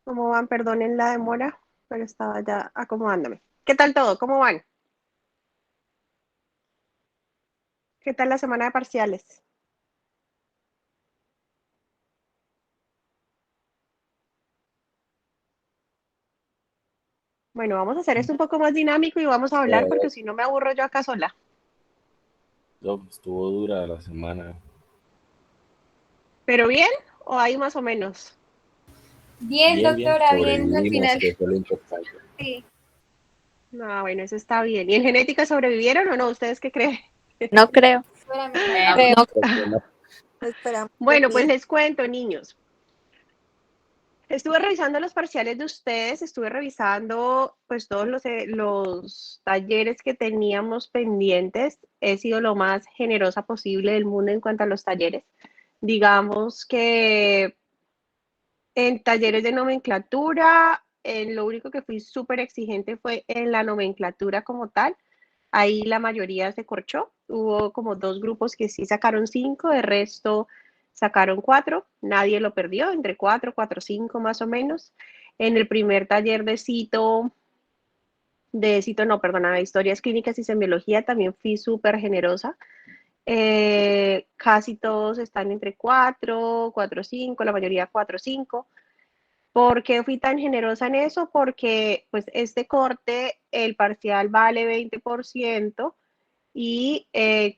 ¿Cómo van? Perdonen la demora, pero estaba ya acomodándome. ¿Qué tal todo? ¿Cómo van? ¿Qué tal la semana de parciales? Bueno, vamos a hacer esto un poco más dinámico y vamos a hablar porque Eh, si no me aburro yo acá sola. Estuvo dura la semana. ¿Pero bien o hay más o menos? Bien, Bien, bien, doctora, bien, al sobrevivimos, final. que fue lo importante. Sí. No, bueno, eso está bien. ¿Y en genética sobrevivieron o no? ¿Ustedes qué creen? No creo, Espérame, creo. no. Esperamos que Bueno, pues sí. les cuento, niños. Estuve revisando los parciales de ustedes, estuve revisando pues todos los talleres que teníamos pendientes. He sido lo más generosa posible del mundo en cuanto a los talleres. Digamos que en talleres de nomenclatura, lo único que fui súper exigente fue en la nomenclatura como tal. Ahí la mayoría se corchó. Hubo como dos grupos que sí sacaron 5, de resto sacaron 4. Nadie lo perdió, entre 4, 4, 5 más o menos. En el primer taller de cito no, perdona, de historias clínicas y semiología también fui súper generosa. Casi todos están entre 4, 4, 5, la mayoría 4, 5. ¿Por qué fui tan generosa en eso? Porque pues este corte, el parcial vale 20% y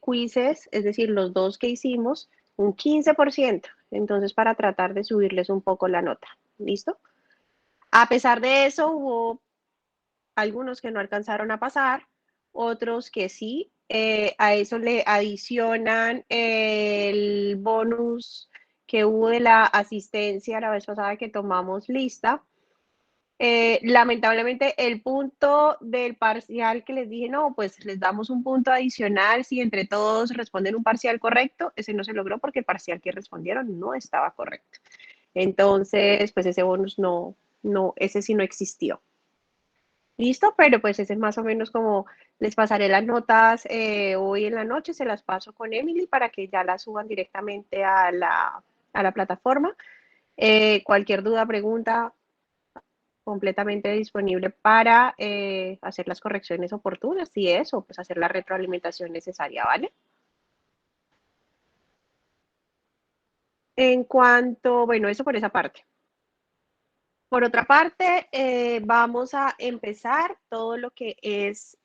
quizzes, es decir, los dos que hicimos, un 15%. Entonces, para tratar de subirles un poco la nota. ¿Listo? A pesar de eso, hubo algunos que no alcanzaron a pasar, otros que sí. A eso le adicionan el bonus que hubo de la asistencia la vez pasada que tomamos lista. Lamentablemente el punto del parcial que les dije, no, pues les damos un punto adicional si entre todos responden un parcial correcto, ese no se logró porque el parcial que respondieron no estaba correcto. Entonces, pues ese bonus no, ese sí no existió. Listo, pero pues ese es más o menos como les pasaré las notas hoy en la noche, se las paso con Emily para que ya las suban directamente a la plataforma. Cualquier duda, pregunta, completamente disponible para hacer las correcciones oportunas y eso, pues hacer la retroalimentación necesaria, ¿vale? En cuanto, bueno, eso por esa parte. Por otra parte, vamos a empezar todo lo que es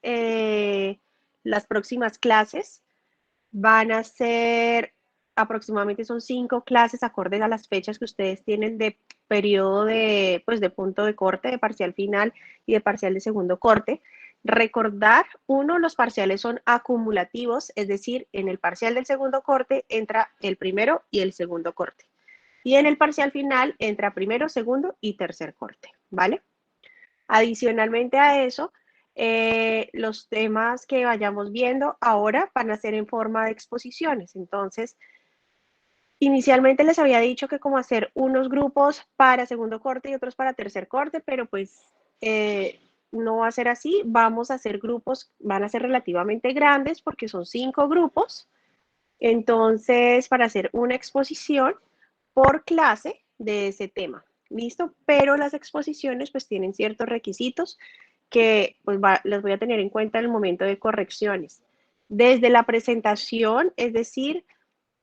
las próximas clases. Van a ser aproximadamente son 5 clases acordes a las fechas que ustedes tienen de periodo de, pues, de punto de corte, de parcial final y de parcial de segundo corte. Recordar, uno, los parciales son acumulativos, es decir, en el parcial del segundo corte entra el primero y el segundo corte. Y en el parcial final entra primero, segundo y tercer corte, ¿vale? Adicionalmente a eso, los temas que vayamos viendo ahora van a ser en forma de exposiciones. Entonces, inicialmente les había dicho que como hacer unos grupos para segundo corte y otros para tercer corte, pero pues no va a ser así. Vamos a hacer grupos, van a ser relativamente grandes porque son 5 grupos. Entonces, para hacer una exposición por clase de ese tema. ¿Listo? Pero las exposiciones pues tienen ciertos requisitos que pues los voy a tener en cuenta en el momento de correcciones. Desde la presentación, es decir,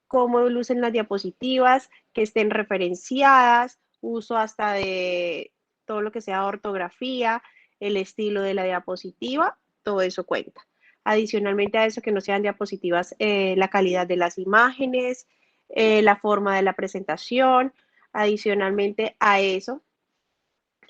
cómo lucen las diapositivas, que estén referenciadas, uso hasta de todo lo que sea ortografía, el estilo de la diapositiva, todo eso cuenta. Adicionalmente a eso, que no sean diapositivas, la calidad de las imágenes, la forma de la presentación. Adicionalmente a eso,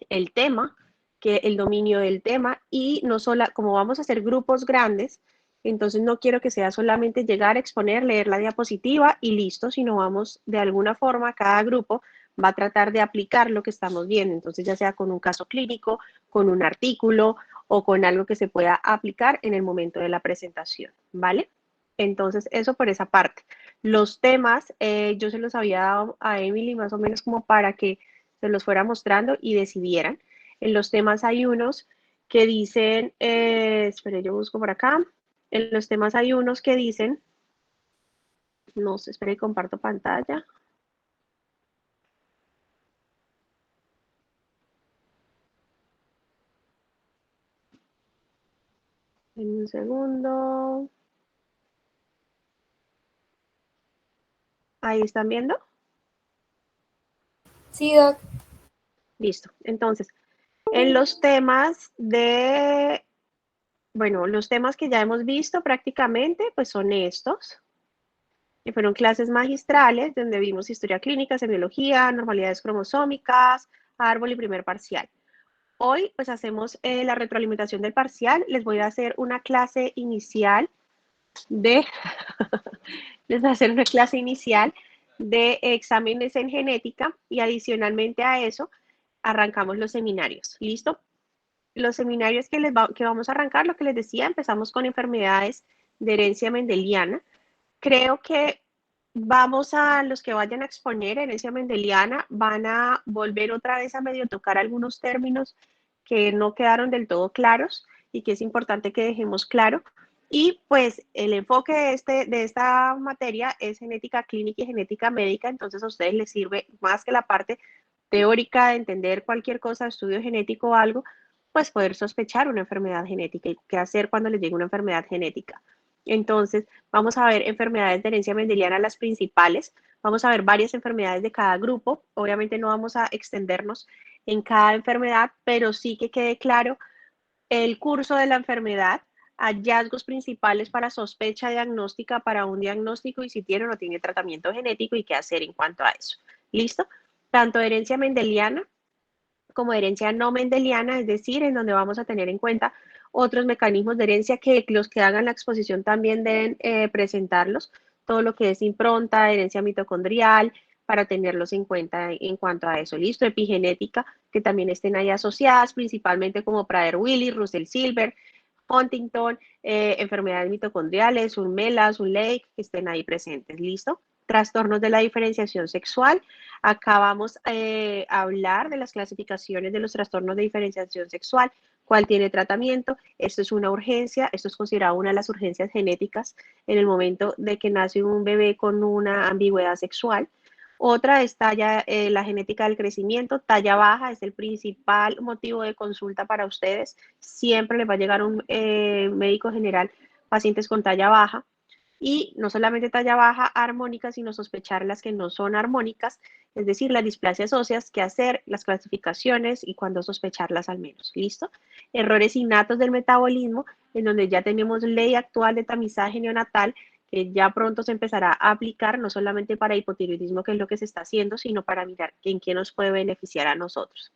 el tema, que el dominio del tema y no solo, como vamos a hacer grupos grandes, entonces no quiero que sea solamente llegar, exponer, leer la diapositiva y listo, sino vamos de alguna forma, cada grupo va a tratar de aplicar lo que estamos viendo, entonces ya sea con un caso clínico, con un artículo o con algo que se pueda aplicar en el momento de la presentación, ¿vale? Entonces eso por esa parte. Los temas, yo se los había dado a Emily más o menos como para que se los fuera mostrando y decidieran. En los temas hay unos que dicen, espere, yo busco por acá. En los temas hay unos que dicen, no sé, espere, comparto pantalla. En un segundo. Ahí están viendo. Sí, Doc. Listo. Entonces, en los temas de, bueno, los temas que ya hemos visto prácticamente, pues son estos, que fueron clases magistrales, donde vimos historia clínica, semiología, normalidades cromosómicas, árbol y primer parcial. Hoy, pues hacemos la retroalimentación del parcial. Les voy a hacer una clase inicial de, les voy a hacer una clase inicial de exámenes en genética y adicionalmente a eso, arrancamos los seminarios. ¿Listo? Los seminarios que vamos a arrancar, lo que les decía, empezamos con enfermedades de herencia mendeliana. Creo que vamos a los que vayan a exponer herencia mendeliana, van a volver otra vez a medio tocar algunos términos que no quedaron del todo claros y que es importante que dejemos claro. Y pues el enfoque de esta materia es genética clínica y genética médica, entonces a ustedes les sirve más que la parte teórica de entender cualquier cosa, estudio genético o algo, pues poder sospechar una enfermedad genética y qué hacer cuando les llegue una enfermedad genética. Entonces, vamos a ver enfermedades de herencia mendeliana, las principales. Vamos a ver varias enfermedades de cada grupo. Obviamente no vamos a extendernos en cada enfermedad, pero sí que quede claro el curso de la enfermedad, hallazgos principales para sospecha diagnóstica, para un diagnóstico y si tiene o no tiene tratamiento genético y qué hacer en cuanto a eso. ¿Listo? Tanto herencia mendeliana como herencia no mendeliana, es decir, en donde vamos a tener en cuenta otros mecanismos de herencia que los que hagan la exposición también deben presentarlos, todo lo que es impronta, herencia mitocondrial, para tenerlos en cuenta en cuanto a eso. Listo, epigenética, que también estén ahí asociadas, principalmente como Prader-Willi, Russell-Silver, Huntington, enfermedades mitocondriales, un MELAS, un LAKE, que estén ahí presentes. ¿Listo? Trastornos de la diferenciación sexual. Acá vamos a hablar de las clasificaciones de los trastornos de diferenciación sexual, cuál tiene tratamiento. Esto es una urgencia, esto es considerado una de las urgencias genéticas en el momento de que nace un bebé con una ambigüedad sexual. Otra es la genética del crecimiento, talla baja, es el principal motivo de consulta para ustedes. Siempre les va a llegar un médico general, pacientes con talla baja. Y no solamente talla baja armónica, sino sospechar las que no son armónicas, es decir, las displasias óseas, qué hacer, las clasificaciones y cuándo sospecharlas al menos. ¿Listo? Errores innatos del metabolismo, en donde ya tenemos ley actual de tamizaje neonatal, que ya pronto se empezará a aplicar, no solamente para hipotiroidismo, que es lo que se está haciendo, sino para mirar en qué nos puede beneficiar a nosotros.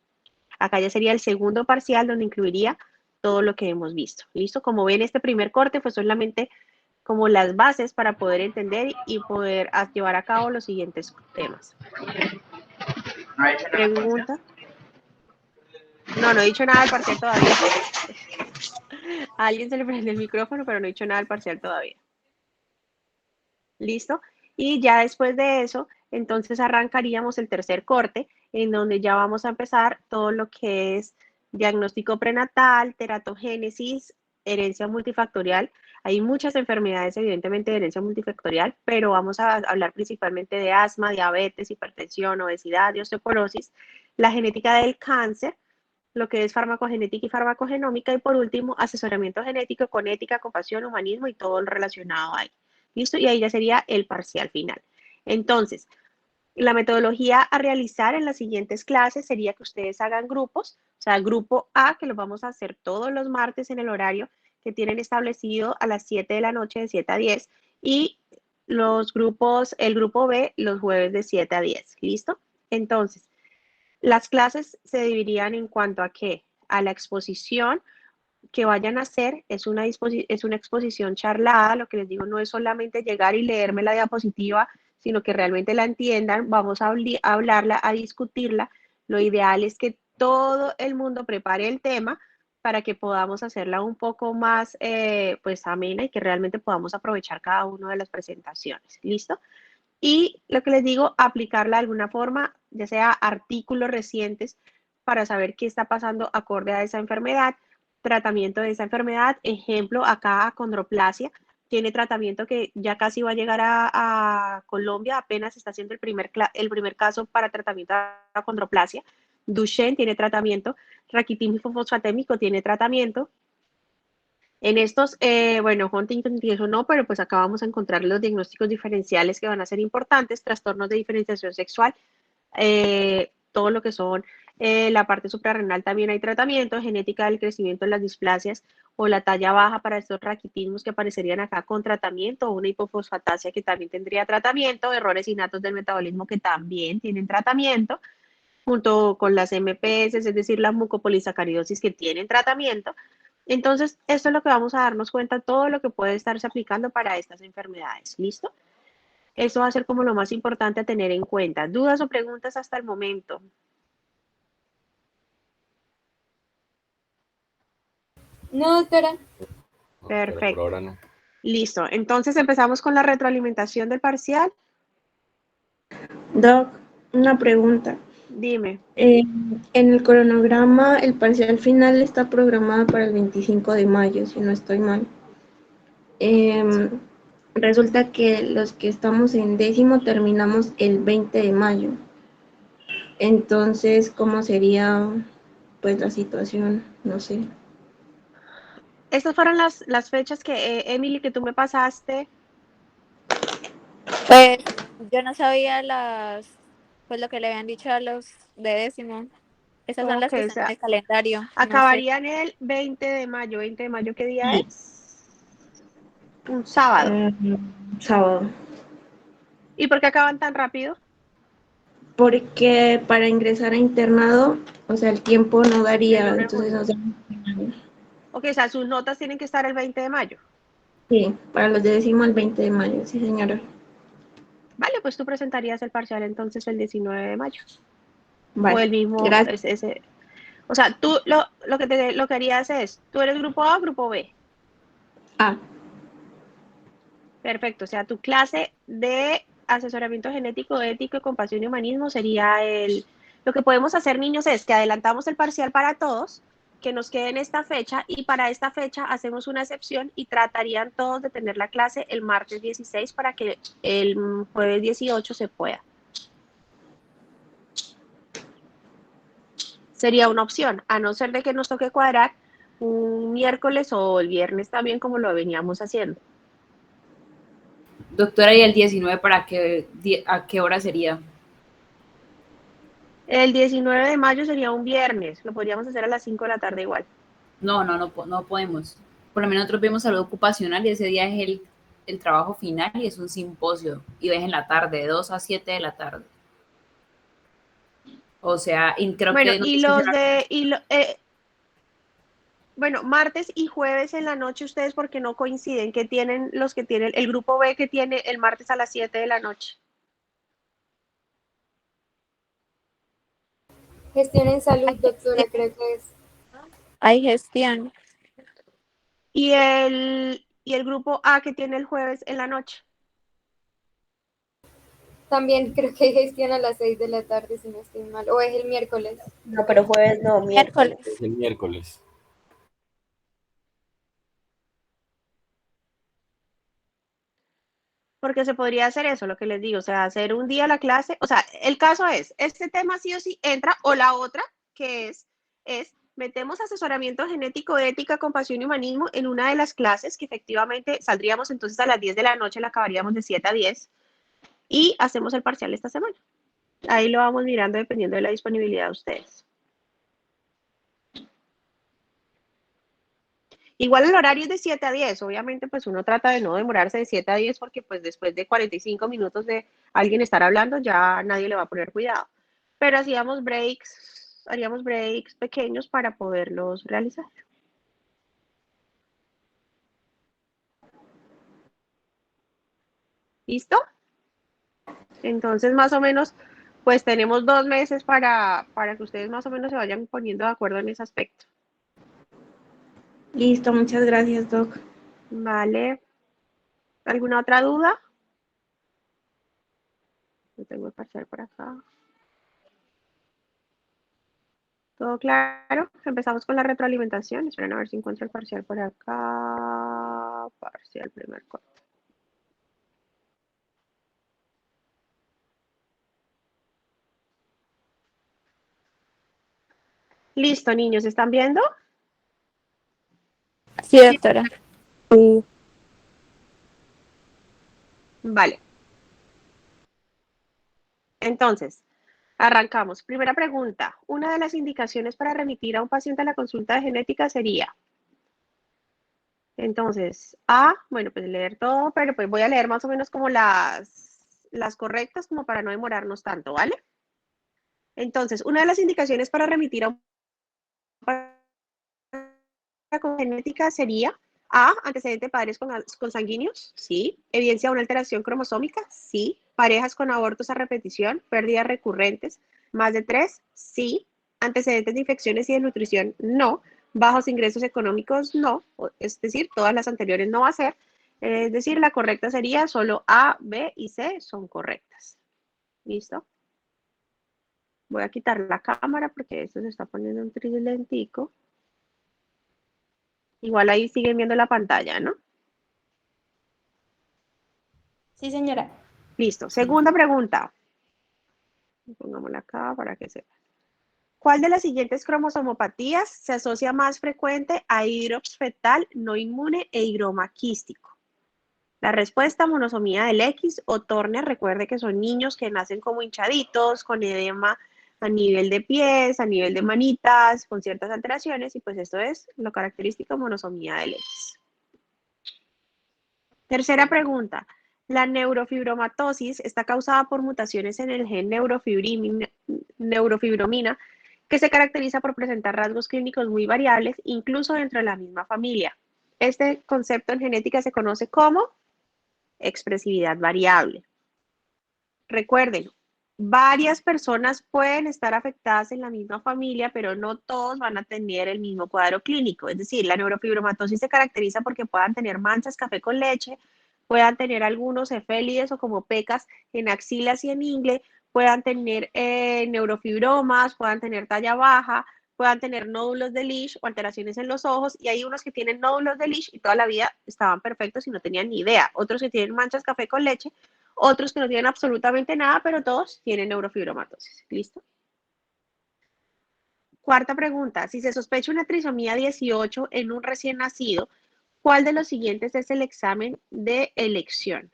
Acá ya sería el segundo parcial, donde incluiría todo lo que hemos visto. ¿Listo? Como ven, este primer corte fue solamente como las bases para poder entender y poder llevar a cabo los siguientes temas. ¿Pregunta? No, no he dicho nada del parcial todavía. A alguien se le prende el micrófono, pero no he dicho nada del parcial todavía. ¿Listo? Y ya después de eso, entonces arrancaríamos el tercer corte, en donde ya vamos a empezar todo lo que es diagnóstico prenatal, teratogénesis, herencia multifactorial. Hay muchas enfermedades, evidentemente, de herencia multifactorial, pero vamos a hablar principalmente de asma, diabetes, hipertensión, obesidad y osteoporosis, la genética del cáncer, lo que es farmacogenética y farmacogenómica, y por último, asesoramiento genético con ética, compasión, humanismo y todo lo relacionado ahí. ¿Listo? Y ahí ya sería el parcial final. Entonces, la metodología a realizar en las siguientes clases sería que ustedes hagan grupos, o sea, el grupo A, que lo vamos a hacer todos los martes en el horario que tienen establecido a las 7 de la noche, de 7 a 10, y el grupo B, los jueves de 7 a 10. ¿Listo? Entonces, las clases se dividirían en cuanto a qué, a la exposición que vayan a hacer, es una exposición charlada, lo que les digo no es solamente llegar y leerme la diapositiva, sino que realmente la entiendan, vamos a hablarla, a discutirla. Lo ideal es que todo el mundo prepare el tema para que podamos hacerla un poco más pues amena y que realmente podamos aprovechar cada una de las presentaciones. ¿Listo? Y lo que les digo, aplicarla de alguna forma, ya sea artículos recientes para saber qué está pasando acorde a esa enfermedad, tratamiento de esa enfermedad, ejemplo, acá acondroplasia, tiene tratamiento que ya casi va a llegar a Colombia, apenas está haciendo el primer caso para tratamiento de acondroplasia. Duchenne tiene tratamiento, raquitismo fosfatémico tiene tratamiento, En estos, bueno, Huntington y eso no, pero pues acá vamos a encontrar los diagnósticos diferenciales que van a ser importantes, trastornos de diferenciación sexual, todo lo que son la parte suprarrenal también hay tratamiento, genética del crecimiento en las displasias o la talla baja para estos raquitismos que aparecerían acá con tratamiento, o una hipofosfatasia que también tendría tratamiento, errores innatos del metabolismo que también tienen tratamiento, junto con las MPS, es decir, la mucopolisacaridosis que tienen tratamiento. Entonces, esto es lo que vamos a darnos cuenta, todo lo que puede estarse aplicando para estas enfermedades. ¿Listo? Eso va a ser como lo más importante a tener en cuenta. ¿Dudas o preguntas hasta el momento? No, doctora. No, pero por Perfecto. ahora no. Listo. Entonces empezamos con la retroalimentación del parcial. Doc, una pregunta. Dime. En el cronograma, el parcial final está programado para el 25 de mayo, si no estoy mal. Resulta que los que estamos en décimo terminamos el 20 de mayo. Entonces, ¿cómo sería pues la situación? No sé. Estas fueron las fechas que, Emily, que tú me pasaste. Pues yo no sabía pues lo que le habían dicho a los de décimo. Esas son las Ok, que o están en sea, el calendario, no sé. acabarían el 20 de mayo. ¿20 de mayo qué día es? Un sábado. Sábado. ¿Y por qué acaban tan rápido? Porque para ingresar a internado, o sea, el tiempo no El daría, 1 de entonces junio. nos da. Ok, o sea, sus notas tienen que estar el 20 de mayo. Sí, para los de décimo el 20 de mayo, sí señora. Vale, pues tú presentarías el parcial entonces el 19 de mayo. O Vale, el mismo, gracias. ese. O sea, tú lo que harías es, ¿tú eres grupo A o grupo B? Ah, Perfecto, o sea, tu clase de asesoramiento genético, ético, compasión y humanismo sería el... Lo que podemos hacer, niños, es que adelantamos el parcial para todos, que nos quede en esta fecha, y para esta fecha hacemos una excepción y tratarían todos de tener la clase el martes 16 para que el jueves 18 se pueda. Sería una opción, a no ser de que nos toque cuadrar un miércoles o el viernes también como lo veníamos haciendo. Doctora, ¿y el 19 a qué hora sería? El 19 de mayo sería un viernes, lo podríamos hacer a las 5 de la tarde igual. No podemos. Por lo menos nosotros vemos salud ocupacional y ese día es el trabajo final y es un simposio y es en la tarde, de 2 a 7 de la tarde. O sea, y creo Bueno, que no sé y si los será de, bueno, martes y jueves en la noche ustedes porque no coinciden, que tienen los que tienen, el grupo B que tiene el martes a las 7 de la noche. Gestión en salud, doctora, creo que es. Hay gestión. Y el grupo A que tiene el jueves en la noche. También creo que hay gestión a las 6 de la tarde, si no estoy mal. O es el miércoles. No, pero jueves no, miércoles. Es Miércoles. el miércoles. Porque se podría hacer eso, lo que les digo, o sea, hacer un día la clase, o sea, el caso es, este tema sí o sí entra, o la otra, que es metemos asesoramiento genético, ética, compasión y humanismo en una de las clases, que efectivamente saldríamos entonces a las 10 de la noche, la acabaríamos de 7 a 10, y hacemos el parcial esta semana. Ahí lo vamos mirando dependiendo de la disponibilidad de ustedes. Igual el horario es de 7 a 10, obviamente pues uno trata de no demorarse de 7 a 10 porque pues después de 45 minutos de alguien estar hablando ya nadie le va a poner cuidado. Pero haríamos breaks pequeños para poderlos realizar. ¿Listo? Entonces más o menos pues tenemos 2 meses para que ustedes más o menos se vayan poniendo de acuerdo en ese aspecto. listo, muchas gracias, Doc. ¿Vale? ¿Alguna otra duda? Yo tengo el parcial por acá. ¿Todo claro? Empezamos con la retroalimentación. Esperen a ver si encuentro el parcial por acá. Parcial primer corte. Listo, niños, ¿están viendo? Sí, doctora. Sí. Vale. Entonces, arrancamos. Primera pregunta. Una de las indicaciones para remitir a un paciente a la consulta de genética sería. Entonces, bueno, pues leer todo, pero pues voy a leer más o menos como las correctas, como para no demorarnos tanto, ¿vale? Entonces, una de las indicaciones para remitir a un con genética sería A, antecedente de padres consanguíneos, sí. Evidencia de una alteración cromosómica, sí. Parejas con abortos a repetición, pérdidas recurrentes, más de 3, sí. Antecedentes de infecciones y de nutrición, no. Bajos ingresos económicos, no. Es decir, todas las anteriores no va a ser. Es decir, la correcta sería solo A, B y C son correctas. ¿Listo? Voy a quitar la cámara porque esto se está poniendo un trilentico. Igual ahí siguen viendo la pantalla, ¿no? Sí, señora. Listo. Segunda pregunta. Pongámosla acá para que sepa. ¿Cuál de las siguientes cromosomopatías se asocia más frecuente a hidrops fetal no inmune e higroma quístico? La respuesta, monosomía del X o Turner. Recuerde que son niños que nacen como hinchaditos, con edema a nivel de pies, a nivel de manitas, con ciertas alteraciones, y pues esto es lo característico monosomía del X. Tercera pregunta. La neurofibromatosis está causada por mutaciones en el gen neurofibromina, que se caracteriza por presentar rasgos clínicos muy variables, incluso dentro de la misma familia. Este concepto en genética se conoce como expresividad variable. Recuerden, varias personas pueden estar afectadas en la misma familia, pero no todos van a tener el mismo cuadro clínico. Es decir, la neurofibromatosis se caracteriza porque puedan tener manchas café con leche, puedan tener algunos cefélides o como pecas en axilas y en ingle, puedan tener neurofibromas, puedan tener talla baja, puedan tener nódulos de Lisch o alteraciones en los ojos, y hay unos que tienen nódulos de Lisch y toda la vida estaban perfectos y no tenían ni idea. Otros que tienen manchas café con leche, otros que no tienen absolutamente nada, pero todos tienen neurofibromatosis. ¿Listo? Cuarta pregunta. Si se sospecha una trisomía 18 en un recién nacido, ¿cuál de los siguientes es el examen de elección?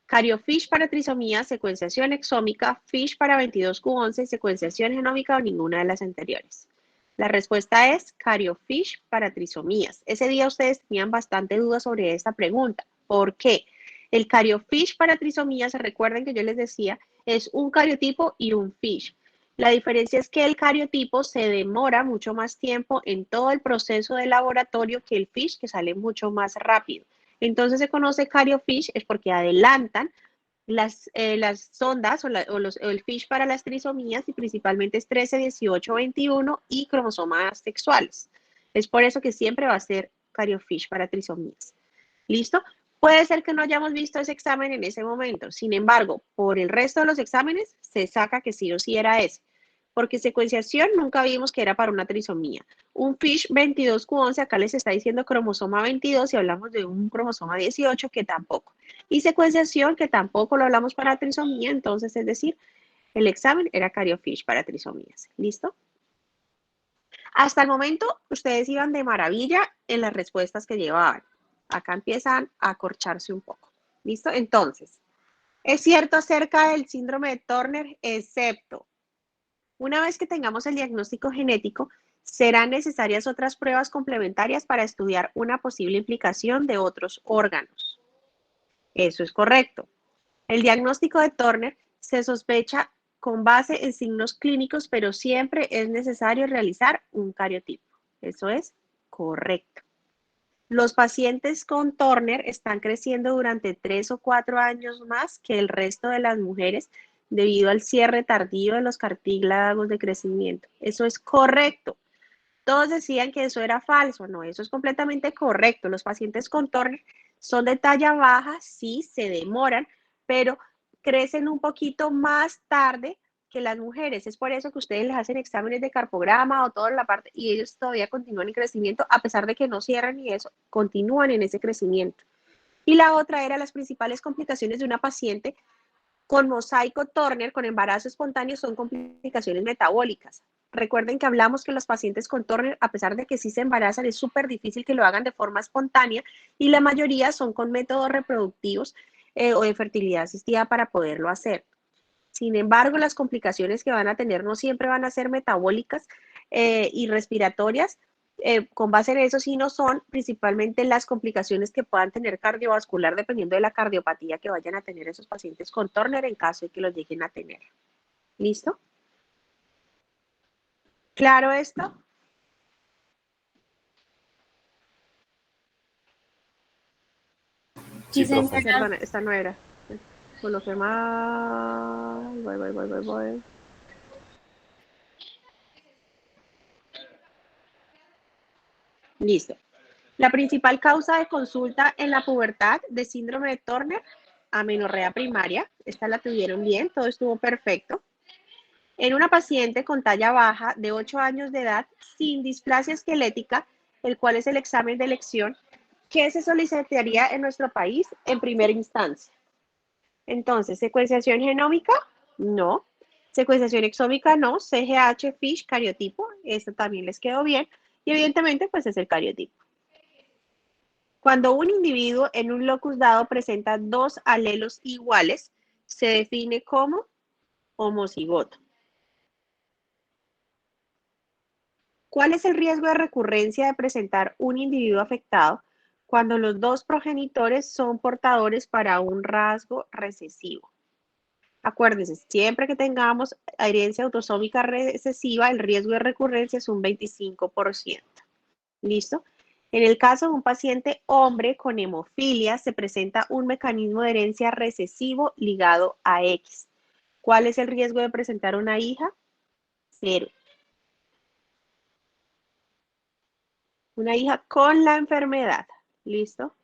Cariofish para trisomía, secuenciación exómica, Fish para 22q11, secuenciación genómica o ninguna de las anteriores. La respuesta es Cariofish para trisomías. Ese día ustedes tenían bastante dudas sobre esta pregunta. ¿Por qué? El Cariofish para trisomías, recuerden que yo les decía, es un cariotipo y un fish. La diferencia es que el cariotipo se demora mucho más tiempo en todo el proceso de laboratorio que el fish, que sale mucho más rápido. Entonces se conoce cariofish, es porque adelantan las sondas o el fish para las trisomías, y principalmente es 13, 18, 21 y cromosomas sexuales. Es por eso que siempre va a ser cariofish para trisomías. ¿Listo? Puede ser que no hayamos visto ese examen en ese momento. Sin embargo, por el resto de los exámenes se saca que sí o sí era ese. Porque secuenciación nunca vimos que era para una trisomía. Un FISH 22q11, acá les está diciendo cromosoma 22 y hablamos de un cromosoma 18 que tampoco. Y secuenciación que tampoco lo hablamos para trisomía, entonces es decir, el examen era cariofish para trisomías. ¿Listo? Hasta el momento ustedes iban de maravilla en las respuestas que llevaban. Acá empiezan a acorcharse un poco. ¿Listo? Entonces, es cierto acerca del síndrome de Turner, excepto una vez que tengamos el diagnóstico genético, serán necesarias otras pruebas complementarias para estudiar una posible implicación de otros órganos. Eso es correcto. El diagnóstico de Turner se sospecha con base en signos clínicos, pero siempre es necesario realizar un cariotipo. Eso es correcto. Los pacientes con Turner están creciendo durante 3 o 4 años más que el resto de las mujeres debido al cierre tardío de los cartílagos de crecimiento. Eso es correcto. Todos decían que eso era falso. No, eso es completamente correcto. Los pacientes con Turner son de talla baja, sí, se demoran, pero crecen un poquito más tarde que las mujeres. Es por eso que ustedes les hacen exámenes de carpograma o toda la parte y ellos todavía continúan en crecimiento, a pesar de que no cierran y eso, continúan en ese crecimiento. Y la otra era las principales complicaciones de una paciente con mosaico Turner, con embarazo espontáneo, son complicaciones metabólicas. Recuerden que hablamos que los pacientes con Turner, a pesar de que sí se embarazan, es súper difícil que lo hagan de forma espontánea y la mayoría son con métodos reproductivos o de fertilidad asistida para poderlo hacer. Sin embargo, las complicaciones que van a tener no siempre van a ser metabólicas y respiratorias. Con base en eso, sí no son principalmente las complicaciones que puedan tener cardiovascular, dependiendo de la cardiopatía que vayan a tener esos pacientes con Turner en caso de que los lleguen a tener. ¿Listo? ¿Claro esto? Sí, Sí, profe. señora. Perdona, esta no era. Coloqué mal. Voy. Listo. La principal causa de consulta en la pubertad de síndrome de Turner, amenorrea primaria. Esta la tuvieron bien, todo estuvo perfecto. En una paciente con talla baja de 8 años de edad sin displasia esquelética, el cual es el examen de elección, ¿qué se solicitaría en nuestro país en primera instancia? Entonces, secuenciación genómica, no. Secuenciación exómica, no. CGH, FISH, cariotipo, esto también les quedó bien. Y evidentemente, pues es el cariotipo. Cuando un individuo en un locus dado presenta dos alelos iguales, se define como homocigoto. ¿Cuál es el riesgo de recurrencia de presentar un individuo afectado cuando los dos progenitores son portadores para un rasgo recesivo? Acuérdense, siempre que tengamos herencia autosómica recesiva, el riesgo de recurrencia es un 25%. ¿Listo? En el caso de un paciente hombre con hemofilia, se presenta un mecanismo de herencia recesivo ligado a X. ¿Cuál es el riesgo de presentar una hija? 0. Una hija con la enfermedad. ¿Listo?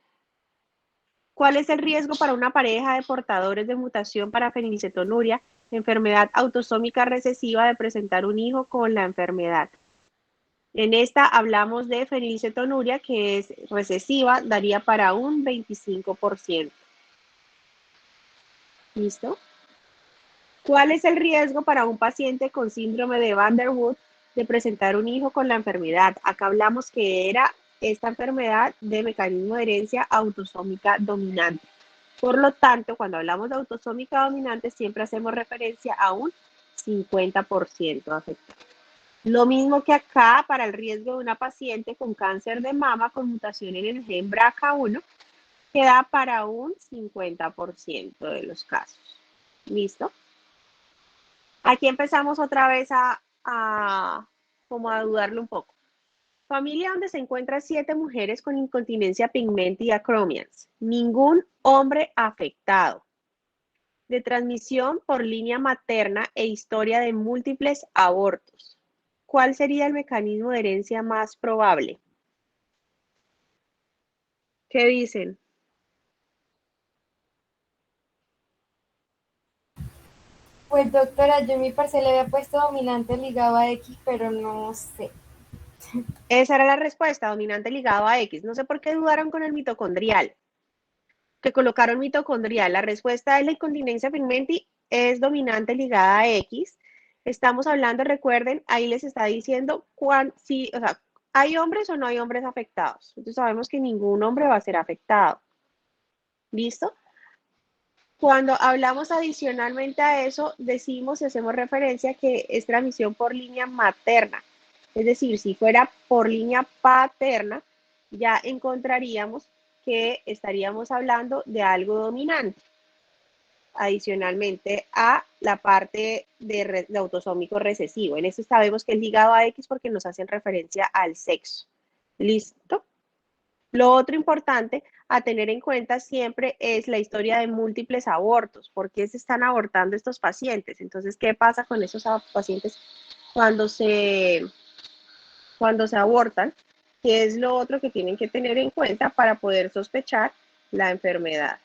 ¿Cuál es el riesgo para una pareja de portadores de mutación para fenilcetonuria, enfermedad autosómica recesiva, de presentar un hijo con la enfermedad? En esta hablamos de fenilcetonuria, que es recesiva, daría para un 25%. ¿Listo? ¿Cuál es el riesgo para un paciente con síndrome de Van der Waals de presentar un hijo con la enfermedad? Acá hablamos que era esta enfermedad de mecanismo de herencia autosómica dominante. Por lo tanto, cuando hablamos de autosómica dominante, siempre hacemos referencia a un 50% afectado. Lo mismo que acá para el riesgo de una paciente con cáncer de mama con mutación en el gen BRCA1, que da para un 50% de los casos. ¿Listo? Aquí empezamos otra vez como a dudarlo un poco. Familia donde se encuentran 7 mujeres con incontinencia pigmenta y acromians. Ningún hombre afectado. De transmisión por línea materna e historia de múltiples abortos. ¿Cuál sería el mecanismo de herencia más probable? ¿Qué dicen? Pues doctora, yo en mi parcial le había puesto dominante ligado a X, pero no sé. Esa era la respuesta, dominante ligado a X. No sé por qué dudaron con el mitocondrial, que colocaron mitocondrial. La respuesta es la incontinencia pigmenti, es dominante ligada a X. Estamos hablando, recuerden, ahí les está diciendo si, o sea, ¿hay hombres o no hay hombres afectados? Entonces sabemos que ningún hombre va a ser afectado. ¿Listo? Cuando hablamos adicionalmente a eso, decimos y hacemos referencia que es transmisión por línea materna. Es decir, si fuera por línea paterna, ya encontraríamos que estaríamos hablando de algo dominante. Adicionalmente a la parte de autosómico recesivo. En eso sabemos que es ligado a X porque nos hacen referencia al sexo. ¿Listo? Lo otro importante a tener en cuenta siempre es la historia de múltiples abortos. ¿Por qué se están abortando estos pacientes? Entonces, ¿qué pasa con esos pacientes cuando se abortan? ¿Qué es lo otro que tienen que tener en cuenta para poder sospechar la enfermedad?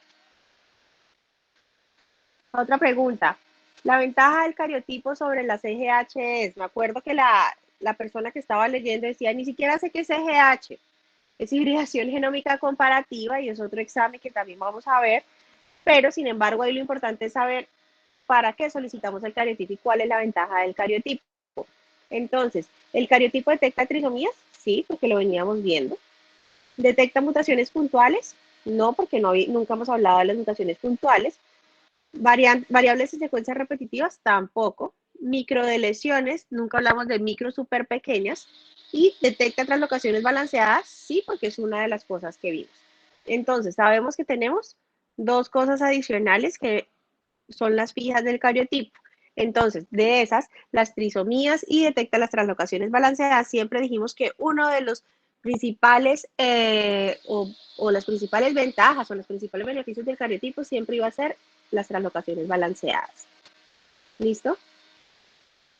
Otra pregunta. La ventaja del cariotipo sobre la CGH es, me acuerdo que la persona que estaba leyendo decía, ni siquiera sé qué es CGH. Es hibridación genómica comparativa y es otro examen que también vamos a ver, pero sin embargo ahí lo importante es saber para qué solicitamos el cariotipo y cuál es la ventaja del cariotipo. Entonces, ¿el cariotipo detecta trisomías? Sí, porque lo veníamos viendo. ¿Detecta mutaciones puntuales? No, porque nunca hemos hablado de las mutaciones puntuales. ¿Variables y secuencias repetitivas? Tampoco. Microdeleciones, nunca hablamos de micro súper pequeñas. ¿Y detecta translocaciones balanceadas? Sí, porque es una de las cosas que vimos. Entonces, sabemos que tenemos dos cosas adicionales que son las fijas del cariotipo. Entonces, de esas, las trisomías y detecta las translocaciones balanceadas, siempre dijimos que uno de los principales o las principales ventajas o los principales beneficios del cariotipo siempre iba a ser las translocaciones balanceadas. ¿Listo?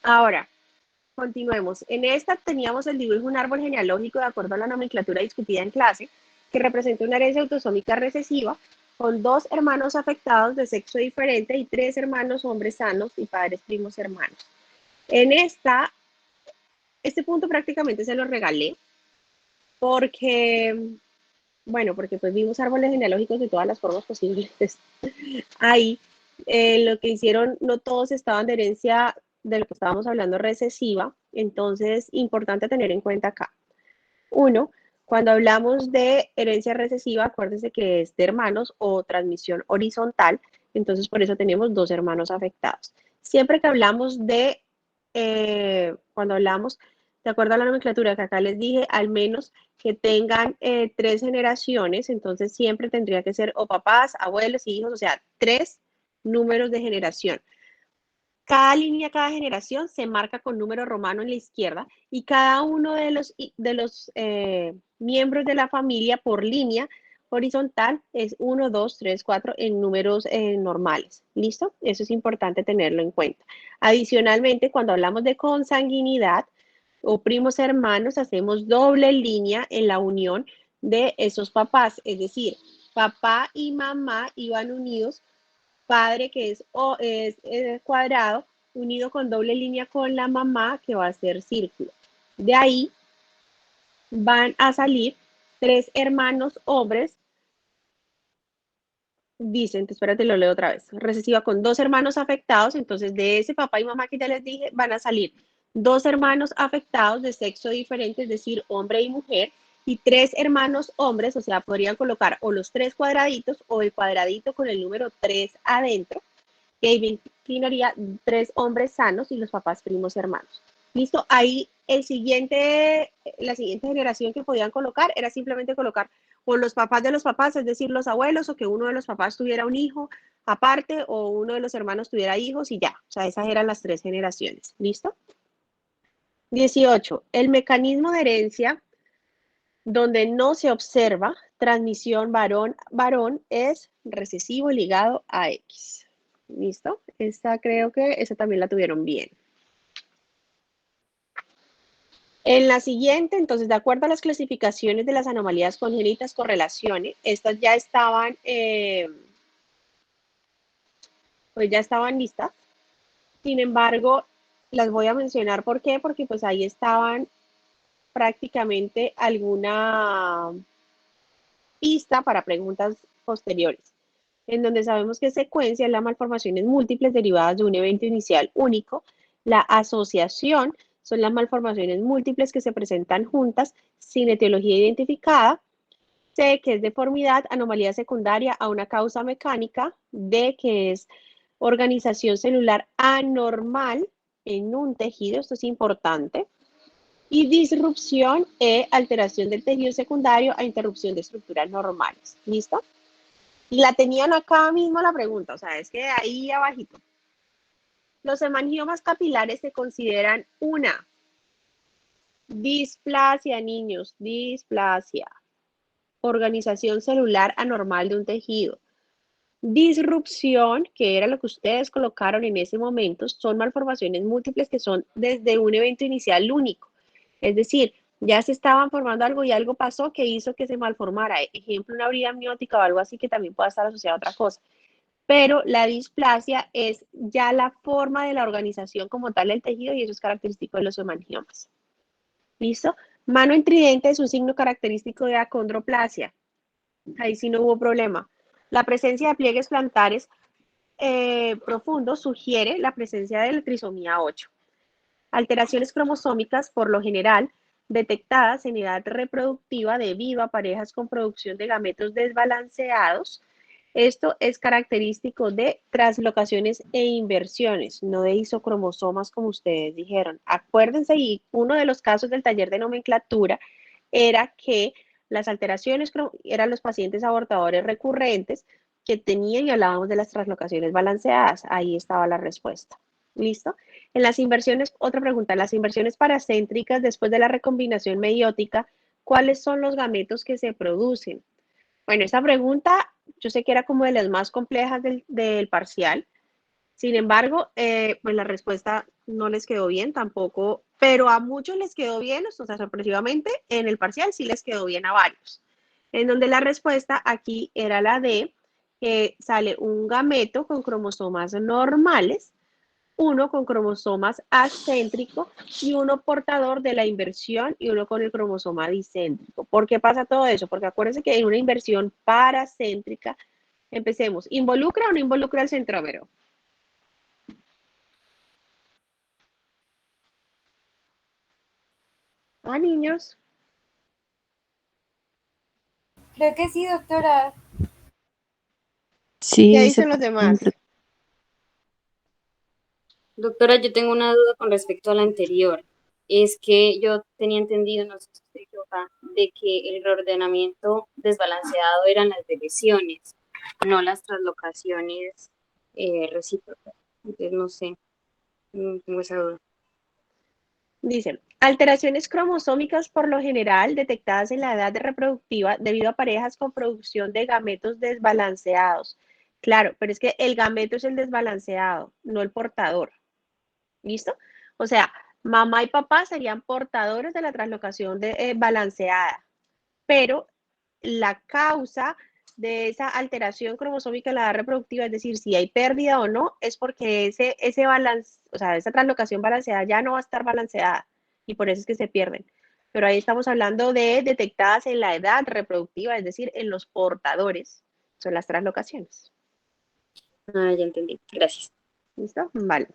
Ahora, continuemos. En esta teníamos el dibujo de un árbol genealógico de acuerdo a la nomenclatura discutida en clase, que representa una herencia autosómica recesiva con 2 hermanos afectados de sexo diferente y 3 hermanos hombres sanos y padres primos hermanos. En este punto prácticamente se lo regalé porque, bueno, porque pues vimos árboles genealógicos de todas las formas posibles. Ahí lo que hicieron, no todos estaban de herencia de lo que estábamos hablando recesiva, entonces importante tener en cuenta acá. 1, cuando hablamos de herencia recesiva, acuérdense que es de hermanos o transmisión horizontal, entonces por eso tenemos 2 hermanos afectados. Siempre que hablamos de, cuando hablamos, de acuerdo a la nomenclatura que acá les dije, al menos que tengan 3 generaciones, entonces siempre tendría que ser o papás, abuelos y hijos, o sea, 3 números de generación. Cada línea, cada generación se marca con número romano en la izquierda y cada uno de los miembros de la familia por línea horizontal es 1, 2, 3, 4 en números normales. ¿Listo? Eso es importante tenerlo en cuenta. Adicionalmente, cuando hablamos de consanguinidad o primos hermanos, hacemos doble línea en la unión de esos papás. Es decir, papá y mamá iban unidos, padre que es cuadrado, unido con doble línea con la mamá que va a ser círculo. De ahí van a salir 3 hermanos hombres. Dicen, espérate, lo leo otra vez. Recesiva con 2 hermanos afectados, entonces de ese papá y mamá que ya les dije, van a salir 2 hermanos afectados de sexo diferente, es decir, hombre y mujer, y 3 hermanos hombres, o sea, podrían colocar o los 3 cuadraditos o el cuadradito con el número 3 adentro, que inclinaría 3 hombres sanos y los papás primos hermanos. ¿Listo? Ahí la siguiente generación que podían colocar era simplemente colocar o los papás de los papás, es decir, los abuelos, o que uno de los papás tuviera un hijo aparte o uno de los hermanos tuviera hijos y ya. O sea, esas eran las 3 generaciones. ¿Listo? 18. El mecanismo de herencia donde no se observa transmisión varón-varón es recesivo ligado a X. ¿Listo? Esta creo que esa también la tuvieron bien. En la siguiente, entonces, de acuerdo a las clasificaciones de las anomalías congénitas correlaciones, estas ya estaban, pues ya estaban listas. Sin embargo, las voy a mencionar. ¿Por qué? Porque pues ahí estaban prácticamente alguna pista para preguntas posteriores, en donde sabemos que secuencia es la malformaciones múltiples derivadas de un evento inicial único. La asociación son las malformaciones múltiples que se presentan juntas sin etiología identificada. C, que es deformidad, anomalía secundaria a una causa mecánica. D, que es organización celular anormal en un tejido, esto es importante. Y disrupción, alteración del tejido secundario a interrupción de estructuras normales. ¿Listo? Y la tenían acá mismo la pregunta, o sea, es que ahí abajito. Los hemangiomas capilares se consideran una displasia, niños, displasia, organización celular anormal de un tejido. Disrupción, que era lo que ustedes colocaron en ese momento, son malformaciones múltiples que son desde un evento inicial único. Es decir, ya se estaban formando algo y algo pasó que hizo que se malformara. Ejemplo, una brida amniótica o algo así que también pueda estar asociada a otra cosa. Pero la displasia es ya la forma de la organización como tal del tejido y eso es característico de los hemangiomas. ¿Listo? Mano en tridente es un signo característico de acondroplasia. Ahí sí no hubo problema. La presencia de pliegues plantares profundos sugiere la presencia de la trisomía 8. Alteraciones cromosómicas, por lo general, detectadas en edad reproductiva debido a parejas con producción de gametos desbalanceados. Esto es característico de translocaciones e inversiones, no de isocromosomas como ustedes dijeron. Acuérdense, y uno de los casos del taller de nomenclatura era que las alteraciones eran los pacientes abortadores recurrentes que tenían, y hablábamos de las translocaciones balanceadas. Ahí estaba la respuesta. ¿Listo? En las inversiones, otra pregunta, las inversiones paracéntricas después de la recombinación meiótica, ¿cuáles son los gametos que se producen? Bueno, esta pregunta yo sé que era como de las más complejas del parcial. Sin embargo, pues la respuesta no les quedó bien tampoco, pero a muchos les quedó bien, o sea, sorpresivamente, en el parcial sí les quedó bien a varios. En donde la respuesta aquí era la de que sale un gameto con cromosomas normales, uno con cromosomas acéntricos y uno portador de la inversión y uno con el cromosoma discéntrico. ¿Por qué pasa todo eso? Porque acuérdense que hay una inversión paracéntrica. Empecemos. ¿Involucra o no involucra el centrómero? Ah, niños. Creo que sí, doctora. ¿Qué dicen los demás? Doctora, yo tengo una duda con respecto a la anterior. Es que yo tenía entendido, no sé si estoy equivocada, de que el reordenamiento desbalanceado eran las deleciones, no las translocaciones recíprocas. Entonces, no sé, no tengo esa duda. Dicen, alteraciones cromosómicas por lo general detectadas en la edad reproductiva debido a parejas con producción de gametos desbalanceados. Claro, pero es que el gameto es el desbalanceado, no el portador. ¿Listo? O sea, mamá y papá serían portadores de la translocación balanceada, pero la causa de esa alteración cromosómica en la edad reproductiva, es decir, si hay pérdida o no, es porque ese balance, o sea, esa translocación balanceada ya no va a estar balanceada y por eso es que se pierden. Pero ahí estamos hablando de detectadas en la edad reproductiva, es decir, en los portadores, son las translocaciones. Ah, ya entendí. Gracias. ¿Listo? Vale.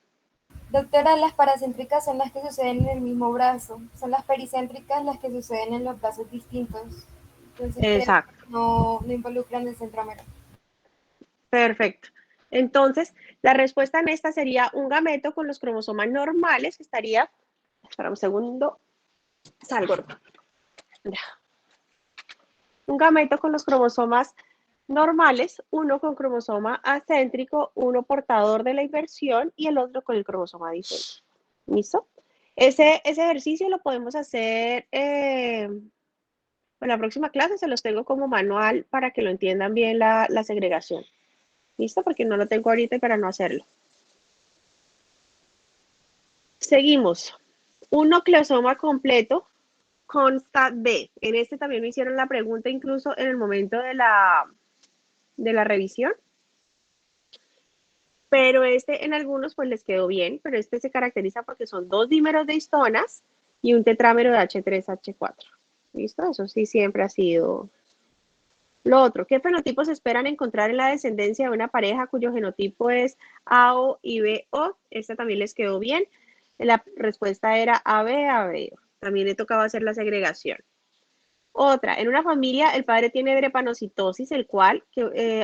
Doctora, las paracéntricas son las que suceden en el mismo brazo, son las pericéntricas las que suceden en los brazos distintos. Entonces, Exacto. no involucran el centrómero. Perfecto. Entonces, la respuesta en esta sería un gameto con los cromosomas normales, que estaría, espera un segundo, salgo. Ya. Un gameto con los cromosomas normales, uno con cromosoma acéntrico, uno portador de la inversión y el otro con el cromosoma discéntrico. ¿Listo? Ese ejercicio lo podemos hacer en la próxima clase, se los tengo como manual para que lo entiendan bien la segregación. ¿Listo? Porque no lo tengo ahorita para no hacerlo. Seguimos. Un nucleosoma completo consta de, en este también me hicieron la pregunta incluso en el momento de la revisión, pero este en algunos pues les quedó bien, pero este se caracteriza porque son 2 dímeros de histonas y un tetrámero de H3H4. ¿Listo? Eso sí siempre ha sido. Lo otro, ¿qué fenotipos esperan encontrar en la descendencia de una pareja cuyo genotipo es AO y BO? Esta también les quedó bien. La respuesta era AB, ABO. También le tocaba hacer la segregación. Otra, en una familia el padre tiene drepanocitosis, el cual,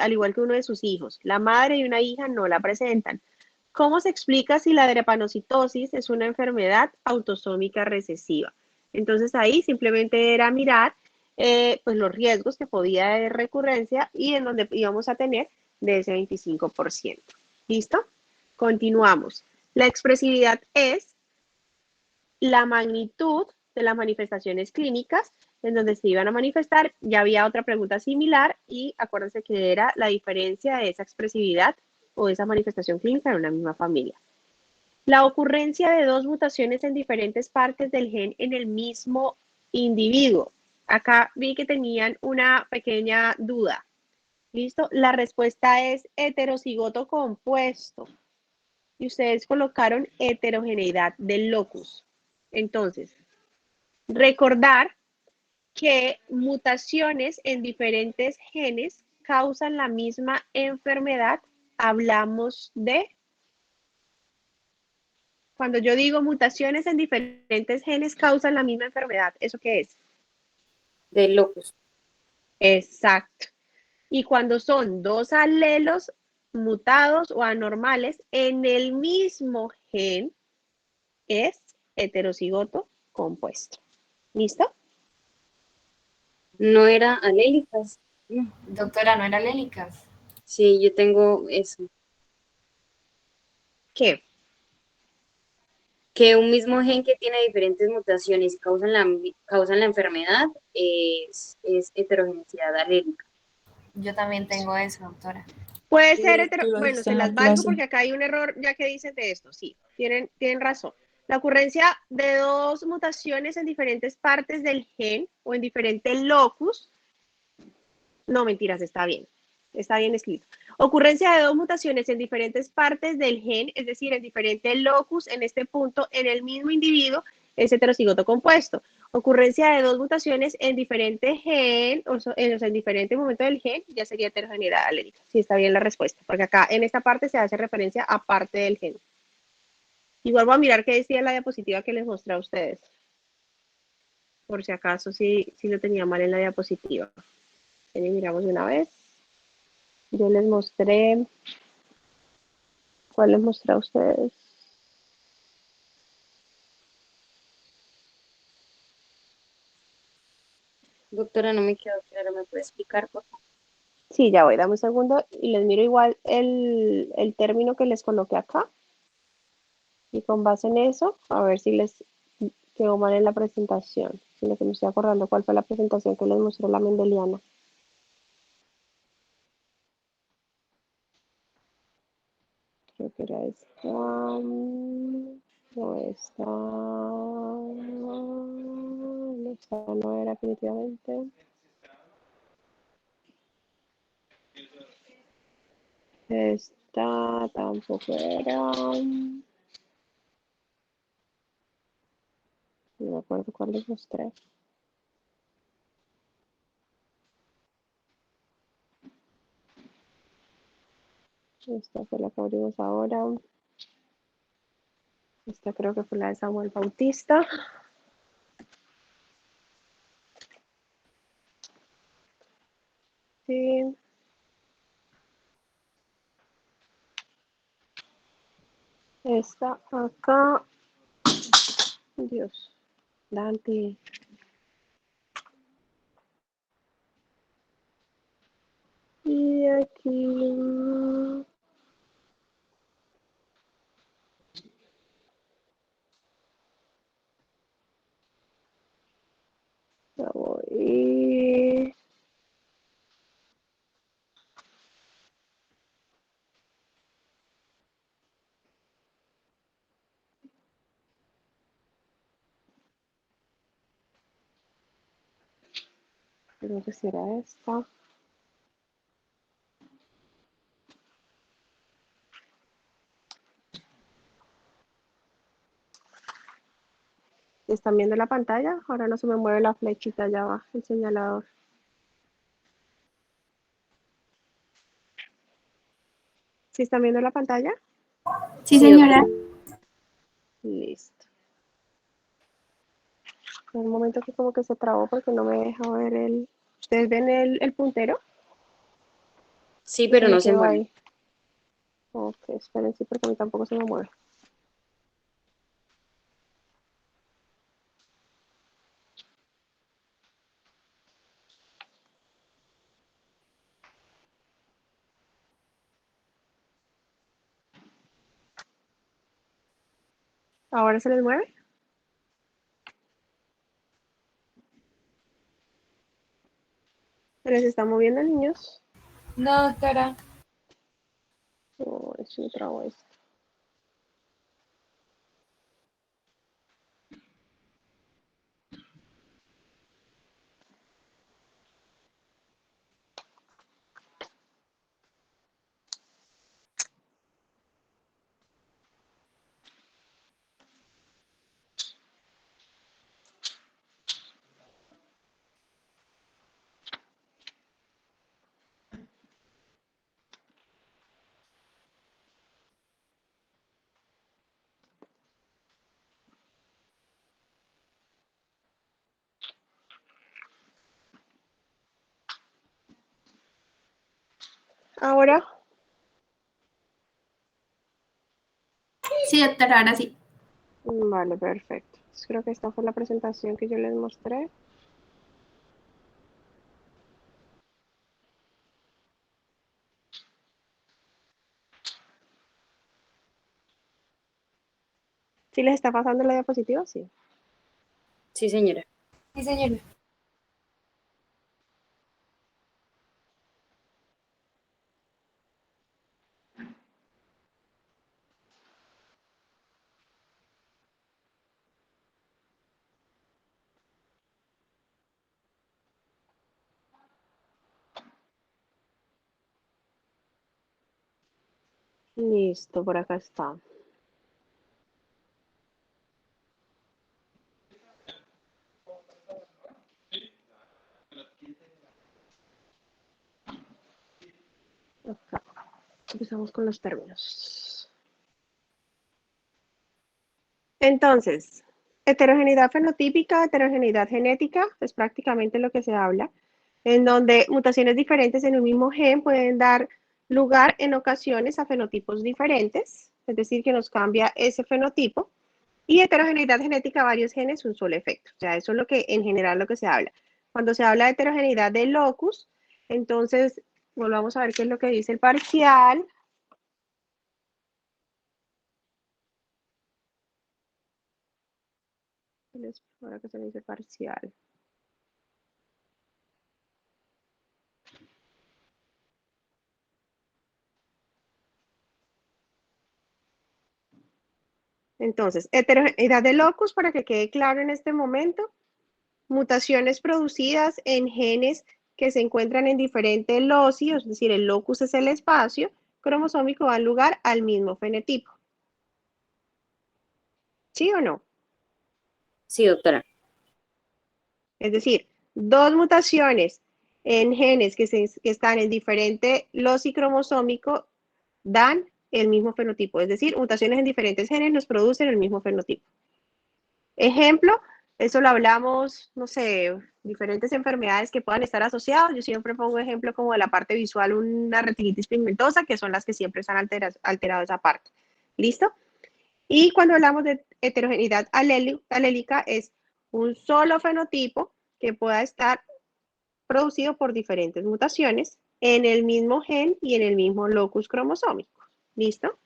al igual que uno de sus hijos, la madre y una hija no la presentan. ¿Cómo se explica si la drepanocitosis es una enfermedad autosómica recesiva? Entonces ahí simplemente era mirar pues los riesgos que podía haber recurrencia y en donde íbamos a tener de ese 25%. ¿Listo? Continuamos. La expresividad es la magnitud de las manifestaciones clínicas en donde se iban a manifestar. Ya había otra pregunta similar y acuérdense que era la diferencia de esa expresividad o esa manifestación clínica en una misma familia. La ocurrencia de 2 mutaciones en diferentes partes del gen en el mismo individuo. Acá vi que tenían una pequeña duda. ¿Listo? La respuesta es heterocigoto compuesto. Y ustedes colocaron heterogeneidad del locus. Entonces, recordar que mutaciones en diferentes genes causan la misma enfermedad. Hablamos de Cuando yo digo mutaciones en diferentes genes causan la misma enfermedad, ¿eso qué es? Del locus. Exacto. Y cuando son dos alelos mutados o anormales en el mismo gen, es heterocigoto compuesto. ¿Listo? No era alélicas. Doctora, ¿no era lélicas? Sí, yo tengo eso. ¿Qué? Que un mismo gen que tiene diferentes mutaciones y causan la enfermedad es heterogeneidad alélica. Yo también tengo eso, doctora. Puede Sí, ser lo bueno, viste se en la las valgo clase. porque acá hay un error ya que dicen de esto. Sí, tienen razón. La ocurrencia de dos mutaciones en diferentes partes del gen o en diferentes locus, no mentiras, está bien escrito. Ocurrencia de dos mutaciones en diferentes partes del gen, es decir, en diferentes locus, en este punto, en el mismo individuo, es heterocigoto compuesto. Ocurrencia de dos mutaciones en diferentes gen, en diferentes momentos del gen, ya sería heterogeneidad alélica. Sí, está bien la respuesta, porque acá en esta parte se hace referencia a parte del gen. Igual voy a mirar qué decía la diapositiva que les mostré a ustedes, por si acaso sí lo tenía mal en la diapositiva. Miramos de una vez. Yo les mostré, ¿cuál les mostré a ustedes? Doctora, no me quedó claro, ¿me puede explicar, por favor? Sí, ya voy, dame un segundo y les miro igual el término que les coloqué acá. Y con base en eso, a ver si les quedó mal en la presentación. Sino que me estoy acordando cuál fue la presentación que les mostré la mendeliana. Creo que era esta. No, esta no era definitivamente. Esta tampoco era. No me acuerdo cuál les mostré. Esta fue la que abrimos ahora. Esta creo que fue la de Samuel Bautista. Sí. Esta acá. Dios. Dante. Y aquí. Ya voy. Creo que será esta. ¿Están viendo la pantalla? Ahora no se me mueve la flechita allá abajo, el señalador. ¿Sí están viendo la pantalla? Sí, Sí, señora. doctora. Listo. En un momento que como que se trabó porque no me deja ver el... ¿Ustedes ven el puntero? Sí, ¿O se pero me no se quedó mueve. ahí? Ok, esperen, sí, porque a mí tampoco se me mueve. ¿Ahora se les mueve? ¿Se les está moviendo, niños? No, doctora. No, es un trabo esto. Ahora, Sí, doctora, ahora sí. vale, perfecto. Creo que esta fue la presentación que yo les mostré. ¿Sí les está pasando la diapositiva? Sí. Sí, señora. Sí, señora. Listo, por acá está. Acá. Empezamos con los términos. Entonces, heterogeneidad fenotípica, heterogeneidad genética, es prácticamente lo que se habla, en donde mutaciones diferentes en un mismo gen pueden dar lugar en ocasiones a fenotipos diferentes, es decir, que nos cambia ese fenotipo, y heterogeneidad genética, varios genes, un solo efecto. O sea, eso es lo que en general lo que se habla. Cuando se habla de heterogeneidad de locus, entonces, volvamos a ver qué es lo que dice el parcial. Ahora que se dice parcial. Entonces, heterogeneidad de locus, para que quede claro en este momento, mutaciones producidas en genes que se encuentran en diferentes loci, es decir, el locus es el espacio cromosómico, dan lugar al mismo fenotipo. ¿Sí o no? Sí, doctora. Es decir, dos mutaciones en genes que están en diferente loci cromosómico dan el mismo fenotipo. Es decir, mutaciones en diferentes genes nos producen el mismo fenotipo. Ejemplo, eso lo hablamos, no sé, diferentes enfermedades que puedan estar asociadas. Yo siempre pongo ejemplo como de la parte visual, una retinitis pigmentosa, que son las que siempre están alterado esa parte. ¿Listo? Y cuando hablamos de heterogeneidad alélica, es un solo fenotipo que pueda estar producido por diferentes mutaciones en el mismo gen y en el mismo locus cromosómico. ¿Listo?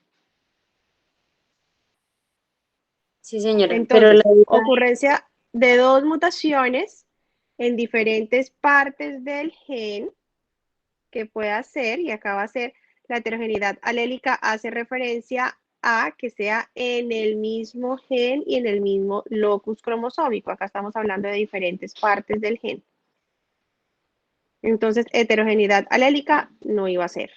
Sí, señora. Pero Entonces, ocurrencia de dos mutaciones en diferentes partes del gen que pueda ser, y acá va a ser la heterogeneidad alélica, hace referencia a que sea en el mismo gen y en el mismo locus cromosómico. Acá estamos hablando de diferentes partes del gen. Entonces, heterogeneidad alélica no iba a ser.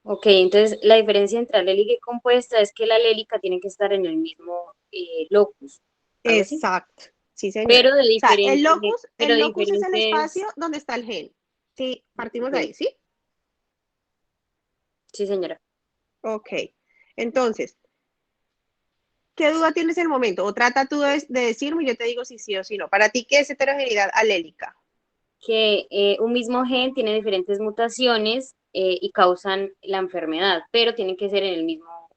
Ok, entonces la diferencia entre alélica y compuesta es que la alélica tiene que estar en el mismo locus, algo así. Exacto. Sí, señora. Pero de O sea, diferente, el locus es el diferentes. espacio donde está el gen. Sí, partimos de Ok, ahí, ¿sí? sí, señora. Ok. Entonces, ¿qué duda tienes en el momento? O trata tú de decirme y yo te digo si sí o si no. Para ti, ¿qué es heterogeneidad alélica? Que un mismo gen tiene diferentes mutaciones y causan la enfermedad, pero tienen que ser en el mismo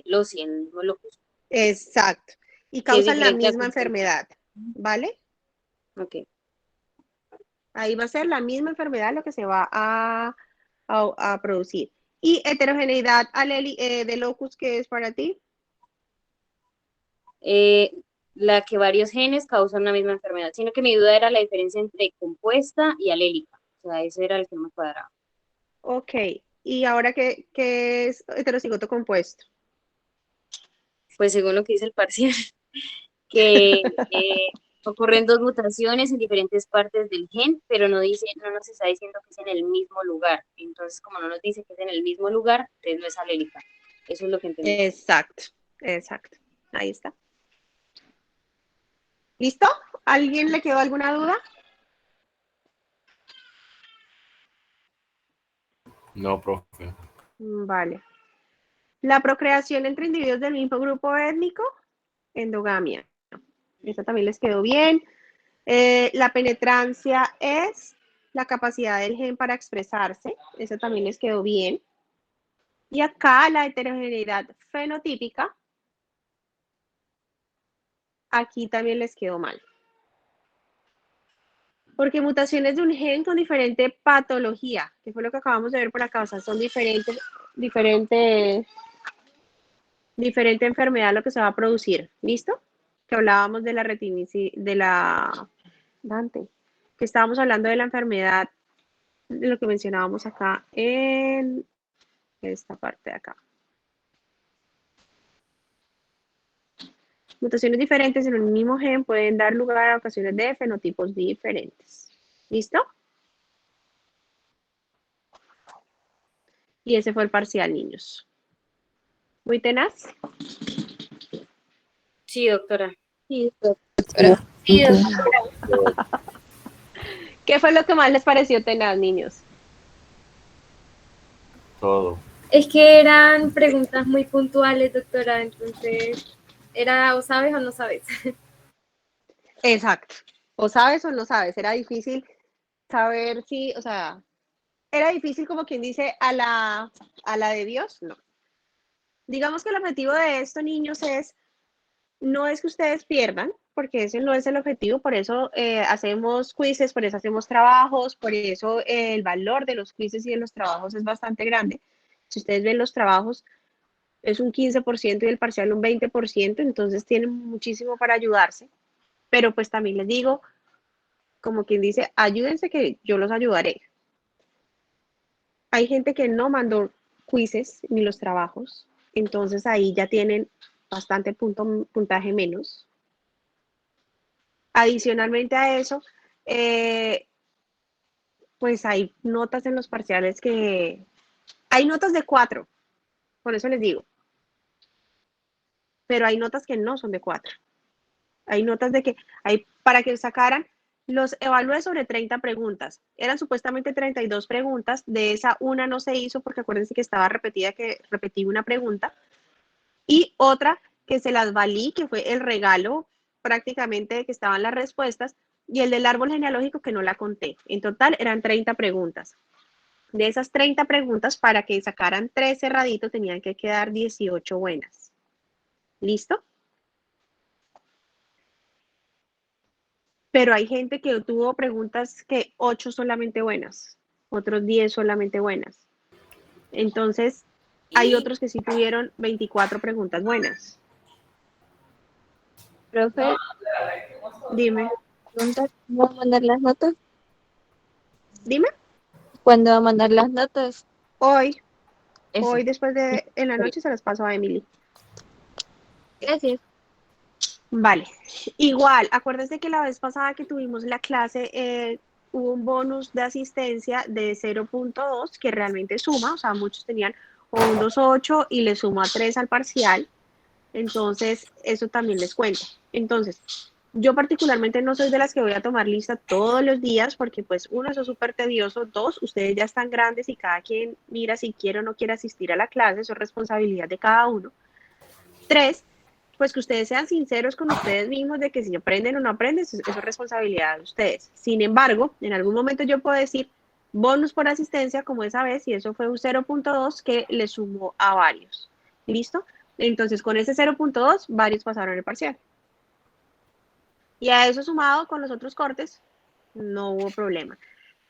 loci, en el mismo locus, Exacto. Y que es causan la diferente a misma compuesta. enfermedad, ¿vale? Ok. Ahí va a ser la misma enfermedad lo que se va a producir. ¿Y heterogeneidad de locus qué es para ti? La que varios genes causan una misma enfermedad, sino que mi duda era la diferencia entre compuesta y alélica. O sea, ese era el que no me cuadraba. Ok. ¿Y ahora qué es heterocigoto compuesto? Pues según lo que dice el parcial, que ocurren dos mutaciones en diferentes partes del gen, pero no dice, no nos está diciendo que es en el mismo lugar. Entonces, como no nos dice que es en el mismo lugar, entonces no es alélica. Eso es lo que entendí. Exacto, exacto. Ahí está. ¿Listo? ¿Alguien le quedó alguna duda? No, profe. Vale. La procreación entre individuos del mismo grupo étnico, endogamia. Esa también les quedó bien. La penetrancia es la capacidad del gen para expresarse, eso también les quedó bien. Y acá la heterogeneidad fenotípica, aquí también les quedó mal. Porque mutaciones de un gen con diferente patología, que fue lo que acabamos de ver por acá, o sea, son diferente enfermedad lo que se va a producir. ¿Listo? Que hablábamos de la retinitis, que estábamos hablando de la enfermedad, de lo que mencionábamos acá en esta parte de acá. Mutaciones diferentes en un mismo gen pueden dar lugar a ocasiones de fenotipos diferentes. ¿Listo? Y ese fue el parcial, niños. ¿Muy tenaz? Sí, doctora. Sí, doctora. Sí, doctora. ¿Qué fue lo que más les pareció tenaz, niños? Todo. Es que eran preguntas muy puntuales, doctora, entonces era o sabes o no sabes. Exacto. O sabes o no sabes. Era difícil saber si, o sea, era difícil como quien dice a la de Dios, no. Digamos que el objetivo de esto, niños, no es que ustedes pierdan, porque ese no es el objetivo, por eso hacemos quizzes, por eso hacemos trabajos, por eso el valor de los quizzes y de los trabajos es bastante grande. Si ustedes ven los trabajos, es un 15% y el parcial un 20%, entonces tienen muchísimo para ayudarse. Pero pues también les digo, como quien dice, ayúdense que yo los ayudaré. Hay gente que no mandó quizzes ni los trabajos, entonces ahí ya tienen bastante puntaje menos. Adicionalmente a eso, pues hay notas en los parciales que... Hay notas de 4, por eso les digo. Pero hay notas que no son de 4. Hay notas de que para que sacaran, los evalué sobre 30 preguntas. Eran supuestamente 32 preguntas. De esa una no se hizo porque acuérdense que estaba repetida, que repetí una pregunta. Y otra que se las valí, que fue el regalo prácticamente que estaban las respuestas. Y el del árbol genealógico que no la conté. En total eran 30 preguntas. De esas 30 preguntas, para que sacaran 3 cerraditos, tenían que quedar 18 buenas. ¿Listo? Pero hay gente que tuvo preguntas que 8 solamente buenas, otros 10 solamente buenas. Entonces, hay otros que sí tuvieron 24 preguntas buenas. Profe, Dime. ¿cuándo va a mandar las notas? Dime. ¿Cuándo va a mandar las notas? Hoy. Eso. Hoy después de en la noche se las paso a Emily. Gracias. Vale. Igual, acuérdense que la vez pasada que tuvimos la clase hubo un bonus de asistencia de 0.2 que realmente suma, o sea, muchos tenían o un 2.8 y le suma 3 al parcial. Entonces, eso también les cuenta. Entonces, yo particularmente no soy de las que voy a tomar lista todos los días porque pues uno, eso es súper tedioso. Dos, ustedes ya están grandes y cada quien mira si quiere o no quiere asistir a la clase, eso es responsabilidad de cada uno. Tres, pues que ustedes sean sinceros con ustedes mismos de que si aprenden o no aprenden, eso es responsabilidad de ustedes. Sin embargo, en algún momento yo puedo decir bonus por asistencia como esa vez y eso fue un 0.2 que le sumó a varios. ¿Listo? Entonces, con ese 0.2, varios pasaron el parcial. Y a eso sumado con los otros cortes, no hubo problema.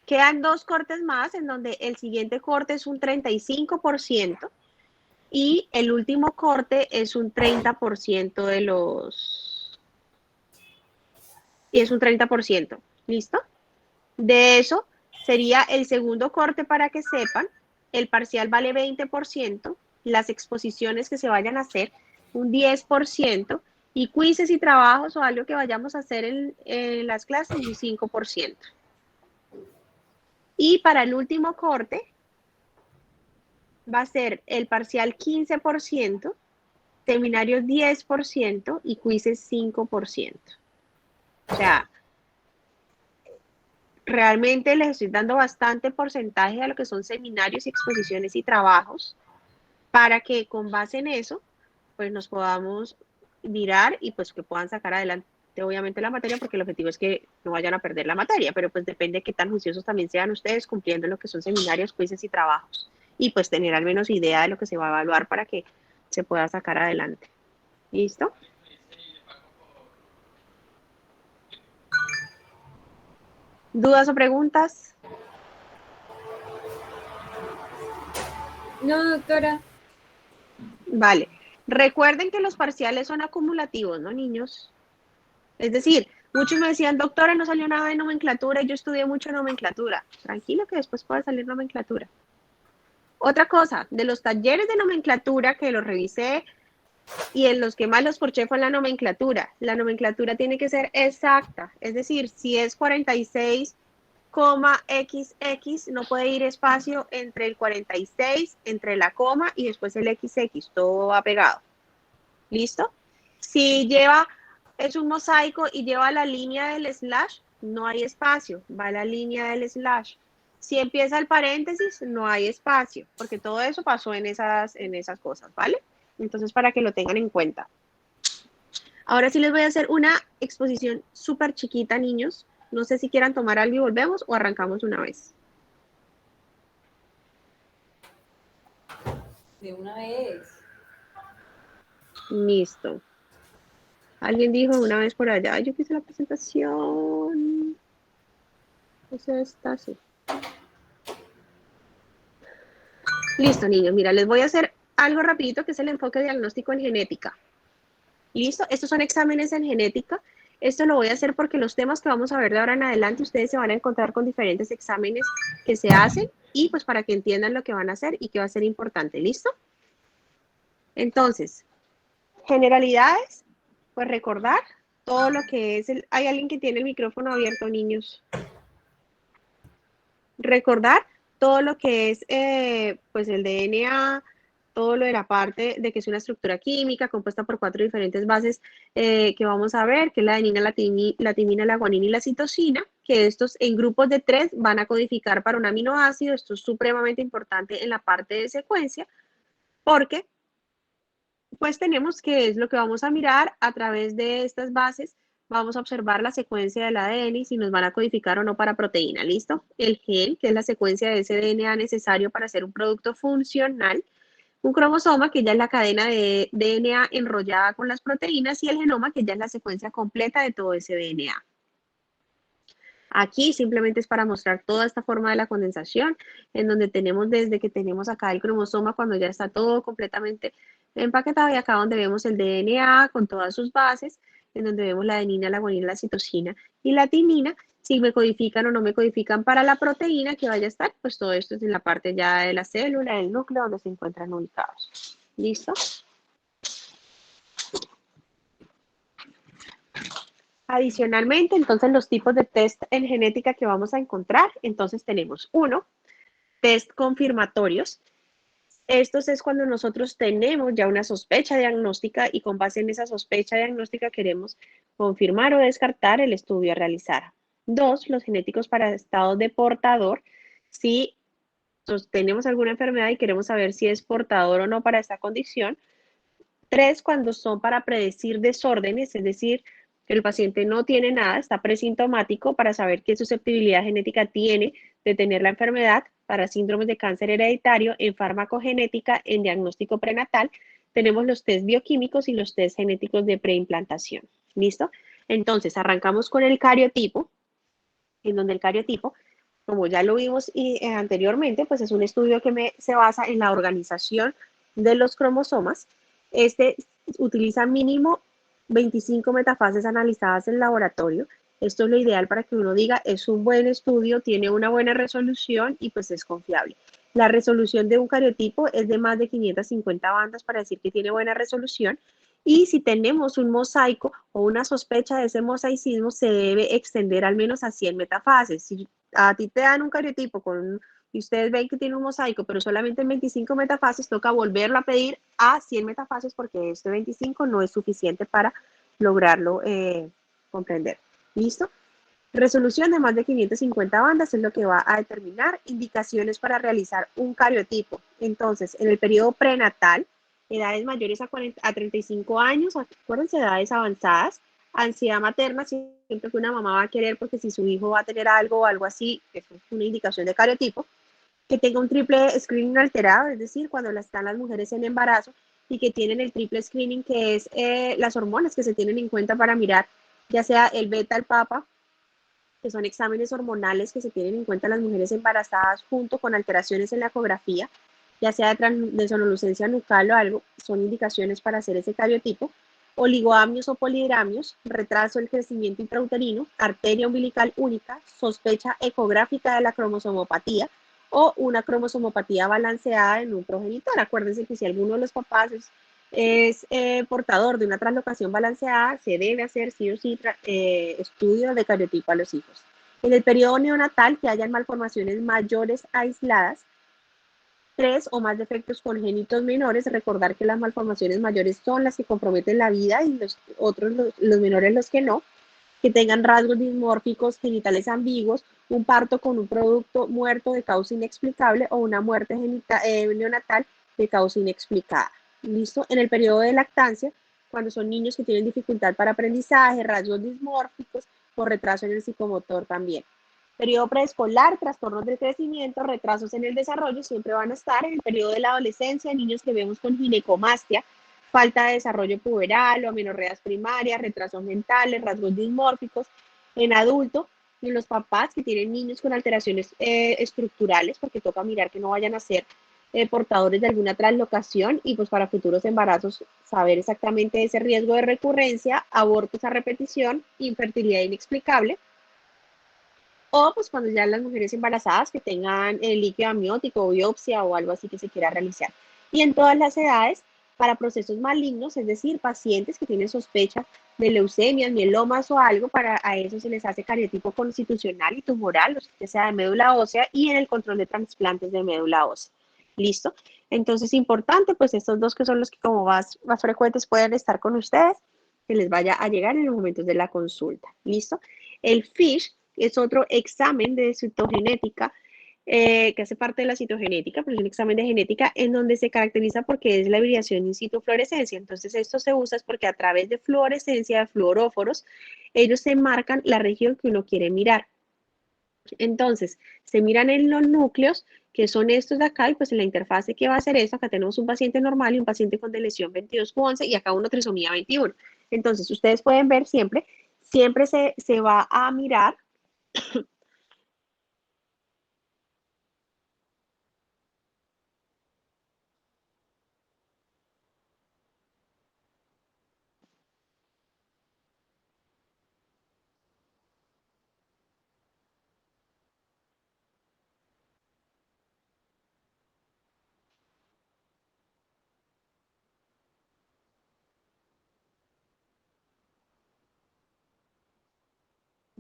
Quedan 2 cortes más en donde el siguiente corte es un 35% y el último corte es un 30% de los... Y es un 30%. ¿Listo? De eso sería el segundo corte para que sepan. El parcial vale 20%. Las exposiciones que se vayan a hacer un 10% y quizzes y trabajos o algo que vayamos a hacer en las clases un 5%. Y para el último corte va a ser el parcial 15%, seminarios 10% y quizzes 5%. O sea, realmente les estoy dando bastante porcentaje a lo que son seminarios y exposiciones y trabajos para que con base en eso, pues nos podamos mirar y pues que puedan sacar adelante adelante, obviamente, la materia, porque el objetivo es que no vayan a perder la materia, pero pues depende de qué tan juiciosos también sean ustedes cumpliendo lo que son seminarios, quizzes y trabajos, y pues tener al menos idea de lo que se va a evaluar para que se pueda sacar adelante. ¿Listo? ¿Dudas o preguntas? No, doctora. Vale. Recuerden que los parciales son acumulativos, ¿no, niños? Es decir, muchos me decían, doctora, no salió nada de nomenclatura y yo estudié mucho nomenclatura. Tranquilo que después puede salir nomenclatura. Otra cosa, de los talleres de nomenclatura que los revisé y en los que más los porché fue en la nomenclatura tiene que ser exacta. Es decir, si es 46,XX, no puede ir espacio entre el 46, entre la coma y después el XX, todo va pegado. ¿Listo? Si es un mosaico y lleva la línea del slash, no hay espacio, va la línea del slash. Si empieza el paréntesis, no hay espacio, porque todo eso pasó en esas cosas, ¿vale? Entonces, para que lo tengan en cuenta. Ahora sí les voy a hacer una exposición súper chiquita, niños. No sé si quieran tomar algo y volvemos o arrancamos una vez. De una vez. Listo. Alguien dijo una vez por allá, yo quise la presentación. O sea, está así. Listo, niños. Mira, les voy a hacer algo rapidito que es el enfoque diagnóstico en genética. ¿Listo? Estos son exámenes en genética. Esto lo voy a hacer porque los temas que vamos a ver de ahora en adelante, ustedes se van a encontrar con diferentes exámenes que se hacen y pues para que entiendan lo que van a hacer y que va a ser importante. ¿Listo? Entonces, generalidades, pues recordar todo lo que es ¿Hay alguien que tiene el micrófono abierto, niños? Recordar todo lo que es pues el DNA, todo lo de la parte de que es una estructura química compuesta por 4 diferentes bases que vamos a ver, que es la adenina, la timina, la guanina y la citosina, que estos en grupos de 3 van a codificar para un aminoácido. Esto es supremamente importante en la parte de secuencia, porque pues tenemos que es lo que vamos a mirar a través de estas bases. Vamos a observar la secuencia del ADN y si nos van a codificar o no para proteína, ¿listo? El gen, que es la secuencia de ese DNA necesario para hacer un producto funcional. Un cromosoma, que ya es la cadena de DNA enrollada con las proteínas, y el genoma, que ya es la secuencia completa de todo ese DNA. Aquí simplemente es para mostrar toda esta forma de la condensación, en donde tenemos desde que tenemos acá el cromosoma cuando ya está todo completamente empaquetado, y acá donde vemos el DNA con todas sus bases, en donde vemos la adenina, la guanina, la citosina y la timina, si me codifican o no me codifican para la proteína que vaya a estar, pues todo esto es en la parte ya de la célula, del núcleo, donde se encuentran ubicados. ¿Listo? Adicionalmente, entonces, los tipos de test en genética que vamos a encontrar, entonces tenemos uno, test confirmatorios. Estos es cuando nosotros tenemos ya una sospecha diagnóstica y con base en esa sospecha diagnóstica queremos confirmar o descartar el estudio a realizar. 2, los genéticos para estados de portador. Si tenemos alguna enfermedad y queremos saber si es portador o no para esta condición. 3, cuando son para predecir desórdenes, es decir, que el paciente no tiene nada, está presintomático, para saber qué susceptibilidad genética tiene de tener la enfermedad, para síndromes de cáncer hereditario, en farmacogenética, en diagnóstico prenatal. Tenemos los test bioquímicos y los test genéticos de preimplantación. ¿Listo? Entonces, arrancamos con el cariotipo, en donde el cariotipo, como ya lo vimos anteriormente, pues es un estudio que se basa en la organización de los cromosomas. Este utiliza mínimo 25 metafases analizadas en laboratorio. Esto es lo ideal para que uno diga, es un buen estudio, tiene una buena resolución y pues es confiable. La resolución de un cariotipo es de más de 550 bandas para decir que tiene buena resolución. Y si tenemos un mosaico o una sospecha de ese mosaicismo, se debe extender al menos a 100 metafases. Si a ti te dan un cariotipo y ustedes ven que tiene un mosaico, pero solamente en 25 metafases, toca volverlo a pedir a 100 metafases porque este 25 no es suficiente para lograrlo comprender. ¿Listo? Resolución de más de 550 bandas es lo que va a determinar indicaciones para realizar un cariotipo. Entonces, en el periodo prenatal, edades mayores a 35 años, acuérdense, edades avanzadas, ansiedad materna, siempre que una mamá va a querer, porque si su hijo va a tener algo o algo así, eso es una indicación de cariotipo, que tenga un triple screening alterado, es decir, cuando están las mujeres en embarazo y que tienen el triple screening, que es las hormonas que se tienen en cuenta para mirar, ya sea el beta, el papa, que son exámenes hormonales que se tienen en cuenta las mujeres embarazadas junto con alteraciones en la ecografía, ya sea de sonolucencia nucal o algo, son indicaciones para hacer ese cariotipo, oligoamnios o polidramios, retraso del crecimiento intrauterino, arteria umbilical única, sospecha ecográfica de la cromosomopatía o una cromosomopatía balanceada en un progenitor. Acuérdense que si alguno de los papás es portador de una translocación balanceada, se debe hacer sí o sí estudio de cariotipo a los hijos. En el periodo neonatal, que hayan malformaciones mayores aisladas, 3 o más defectos congénitos menores, recordar que las malformaciones mayores son las que comprometen la vida y los menores los que no, que tengan rasgos dismórficos, genitales ambiguos, un parto con un producto muerto de causa inexplicable o una muerte neonatal de causa inexplicada. ¿Listo? En el periodo de lactancia, cuando son niños que tienen dificultad para aprendizaje, rasgos dismórficos o retraso en el psicomotor también. Periodo preescolar, trastornos del crecimiento, retrasos en el desarrollo, siempre van a estar. En el periodo de la adolescencia, niños que vemos con ginecomastia, falta de desarrollo puberal o amenorreas primarias, retrasos mentales, rasgos dismórficos. En adulto, en los papás que tienen niños con alteraciones estructurales, porque toca mirar que no vayan a ser portadores de alguna translocación y pues para futuros embarazos saber exactamente ese riesgo de recurrencia, abortos a repetición, infertilidad inexplicable. O pues cuando ya las mujeres embarazadas que tengan el líquido amniótico o biopsia o algo así que se quiera realizar. Y en todas las edades, para procesos malignos, es decir, pacientes que tienen sospecha de leucemias, mielomas o algo, a eso se les hace cariotipo constitucional y tumoral, ya sea de médula ósea, y en el control de trasplantes de médula ósea. ¿Listo? Entonces, importante, pues estos dos que son los que como más frecuentes pueden estar con ustedes, que les vaya a llegar en los momentos de la consulta. ¿Listo? El FISH es otro examen de citogenética, que hace parte de la citogenética, pero es un examen de genética en donde se caracteriza porque es la hibridación in situ fluorescencia. Entonces, esto se usa es porque a través de fluorescencia, de fluoróforos, ellos se marcan la región que uno quiere mirar. Entonces, se miran en los núcleos, que son estos de acá, y pues en la interfase que va a hacer esto, acá tenemos un paciente normal y un paciente con deleción 22q11 y acá uno trisomía 21. Entonces, ustedes pueden ver siempre se va a mirar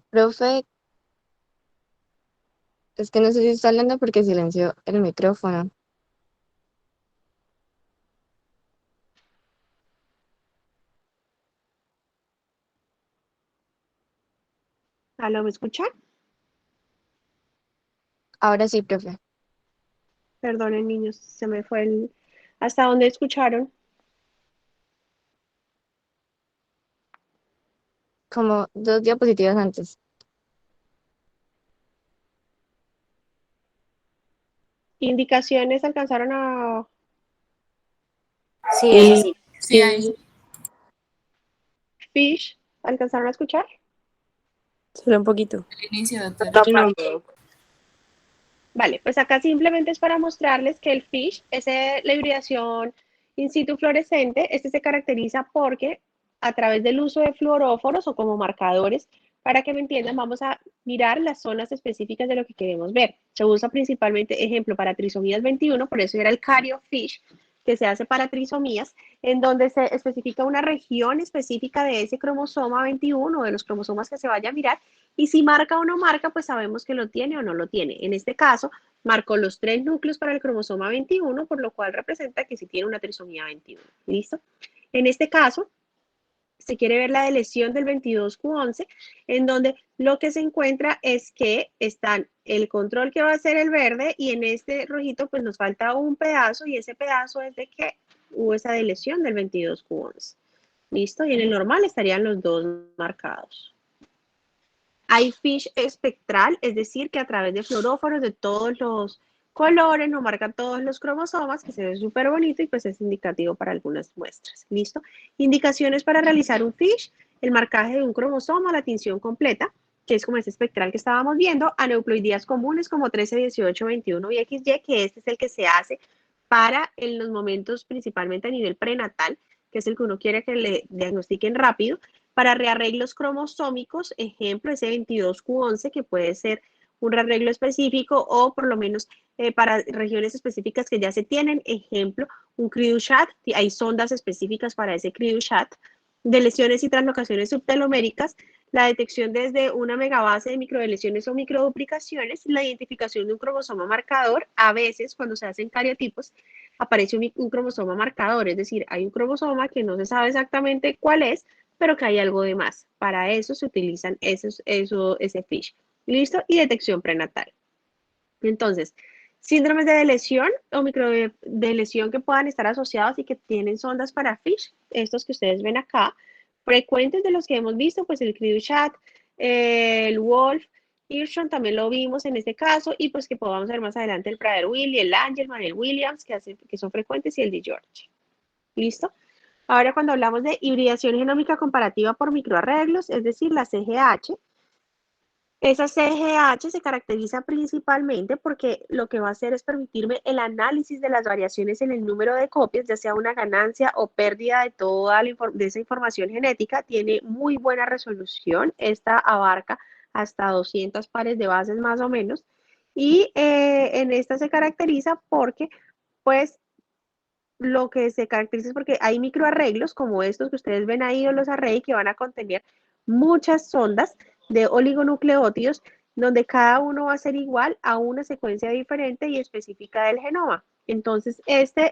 Profe, es que no sé si está hablando porque silenció el micrófono. ¿Aló, me escuchan? Ahora sí, profe. Perdonen, niños, se me fue el... ¿Hasta dónde escucharon? Como 2 diapositivas antes. ¿Indicaciones alcanzaron a... Sí, eso sí. Sí, ahí. Fish, alcanzaron a escuchar? Solo un poquito. El inicio, doctora. Vale, pues acá simplemente es para mostrarles que el FISH es la hibridación in situ fluorescente. Este se caracteriza porque a través del uso de fluoróforos o como marcadores, para que me entiendan, vamos a mirar las zonas específicas de lo que queremos ver. Se usa principalmente, ejemplo, para trisomías 21, por eso era el Cario FISH, que se hace para trisomías, en donde se especifica una región específica de ese cromosoma 21 o de los cromosomas que se vaya a mirar, y si marca o no marca, pues sabemos que lo tiene o no lo tiene. En este caso, marcó los 3 núcleos para el cromosoma 21, por lo cual representa que sí tiene una trisomía 21. ¿Listo? En este caso, se quiere ver la deleción del 22q11, en donde lo que se encuentra es que están el control que va a ser el verde y en este rojito pues nos falta un pedazo y ese pedazo es de que hubo esa deleción del 22q11. ¿Listo? Y en el normal estarían los dos marcados. Hay FISH espectral, es decir, que a través de fluoróforos de todos los colores nos marca todos los cromosomas, que se ve súper bonito y pues es indicativo para algunas muestras. ¿Listo? Indicaciones para realizar un FISH, el marcaje de un cromosoma, la tinción completa, que es como ese espectral que estábamos viendo, aneuploidías comunes como 13, 18, 21 y XY, que este es el que se hace para en los momentos principalmente a nivel prenatal, que es el que uno quiere que le diagnostiquen rápido, para rearreglos cromosómicos, ejemplo, ese 22q11, que puede ser un rearreglo específico o por lo menos para regiones específicas que ya se tienen, ejemplo, un CRIDU-SHAT, hay sondas específicas para ese CRIDU-SHAT, de lesiones y translocaciones subteloméricas, la detección desde una megabase de microdelesiones o microduplicaciones, la identificación de un cromosoma marcador, a veces cuando se hacen cariotipos aparece un cromosoma marcador, es decir, hay un cromosoma que no se sabe exactamente cuál es, pero que hay algo de más. Para eso se utilizan ese FISH. ¿Listo? Y detección prenatal. Entonces, síndromes de lesión o microdeleción que puedan estar asociados y que tienen sondas para FISH, estos que ustedes ven acá, frecuentes de los que hemos visto, pues el CRIDU-SHAT, el Wolf, Hirschhorn también lo vimos en este caso, y pues que podamos ver más adelante el Prader-Willi, el Angelman, el Williams, que son frecuentes, y el de George. ¿Listo? Ahora, cuando hablamos de hibridación genómica comparativa por microarreglos, es decir, la CGH, esa CGH se caracteriza principalmente porque lo que va a hacer es permitirme el análisis de las variaciones en el número de copias, ya sea una ganancia o pérdida de toda esa información genética. Tiene muy buena resolución. Esta abarca hasta 200 pares de bases más o menos. Y en esta se caracteriza porque, pues, lo que se caracteriza es porque hay microarreglos como estos que ustedes ven ahí o los array que van a contener muchas sondas de oligonucleótidos donde cada uno va a ser igual a una secuencia diferente y específica del genoma. Entonces,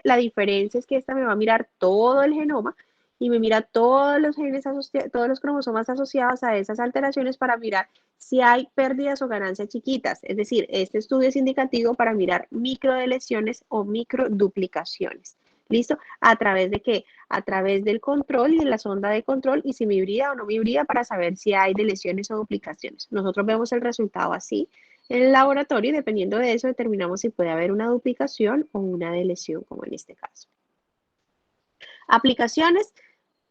la diferencia es que esta me va a mirar todo el genoma y me mira todos los genes todos los cromosomas asociados a esas alteraciones para mirar si hay pérdidas o ganancias chiquitas. Es decir, este estudio es indicativo para mirar microdelesiones o microduplicaciones. ¿Listo? ¿A través de qué? A través del control y de la sonda de control y si me hibrida o no me hibrida para saber si hay lesiones o duplicaciones. Nosotros vemos el resultado así en el laboratorio y dependiendo de eso determinamos si puede haber una duplicación o una delesión, como en este caso. Aplicaciones.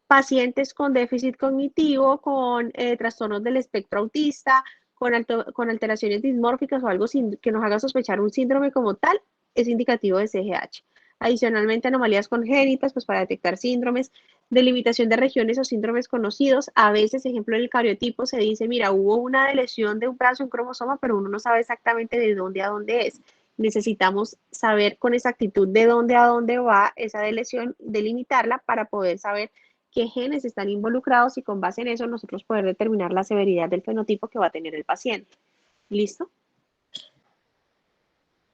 Pacientes con déficit cognitivo, con trastornos del espectro autista, con alteraciones dismórficas o algo que nos haga sospechar un síndrome como tal, es indicativo de CGH. Adicionalmente, anomalías congénitas, pues para detectar síndromes, delimitación de regiones o síndromes conocidos. A veces, ejemplo, en el cariotipo se dice, mira, hubo una lesión de un brazo, un cromosoma, pero uno no sabe exactamente de dónde a dónde es. Necesitamos saber con exactitud de dónde a dónde va esa lesión, delimitarla para poder saber qué genes están involucrados y con base en eso nosotros poder determinar la severidad del fenotipo que va a tener el paciente. ¿Listo?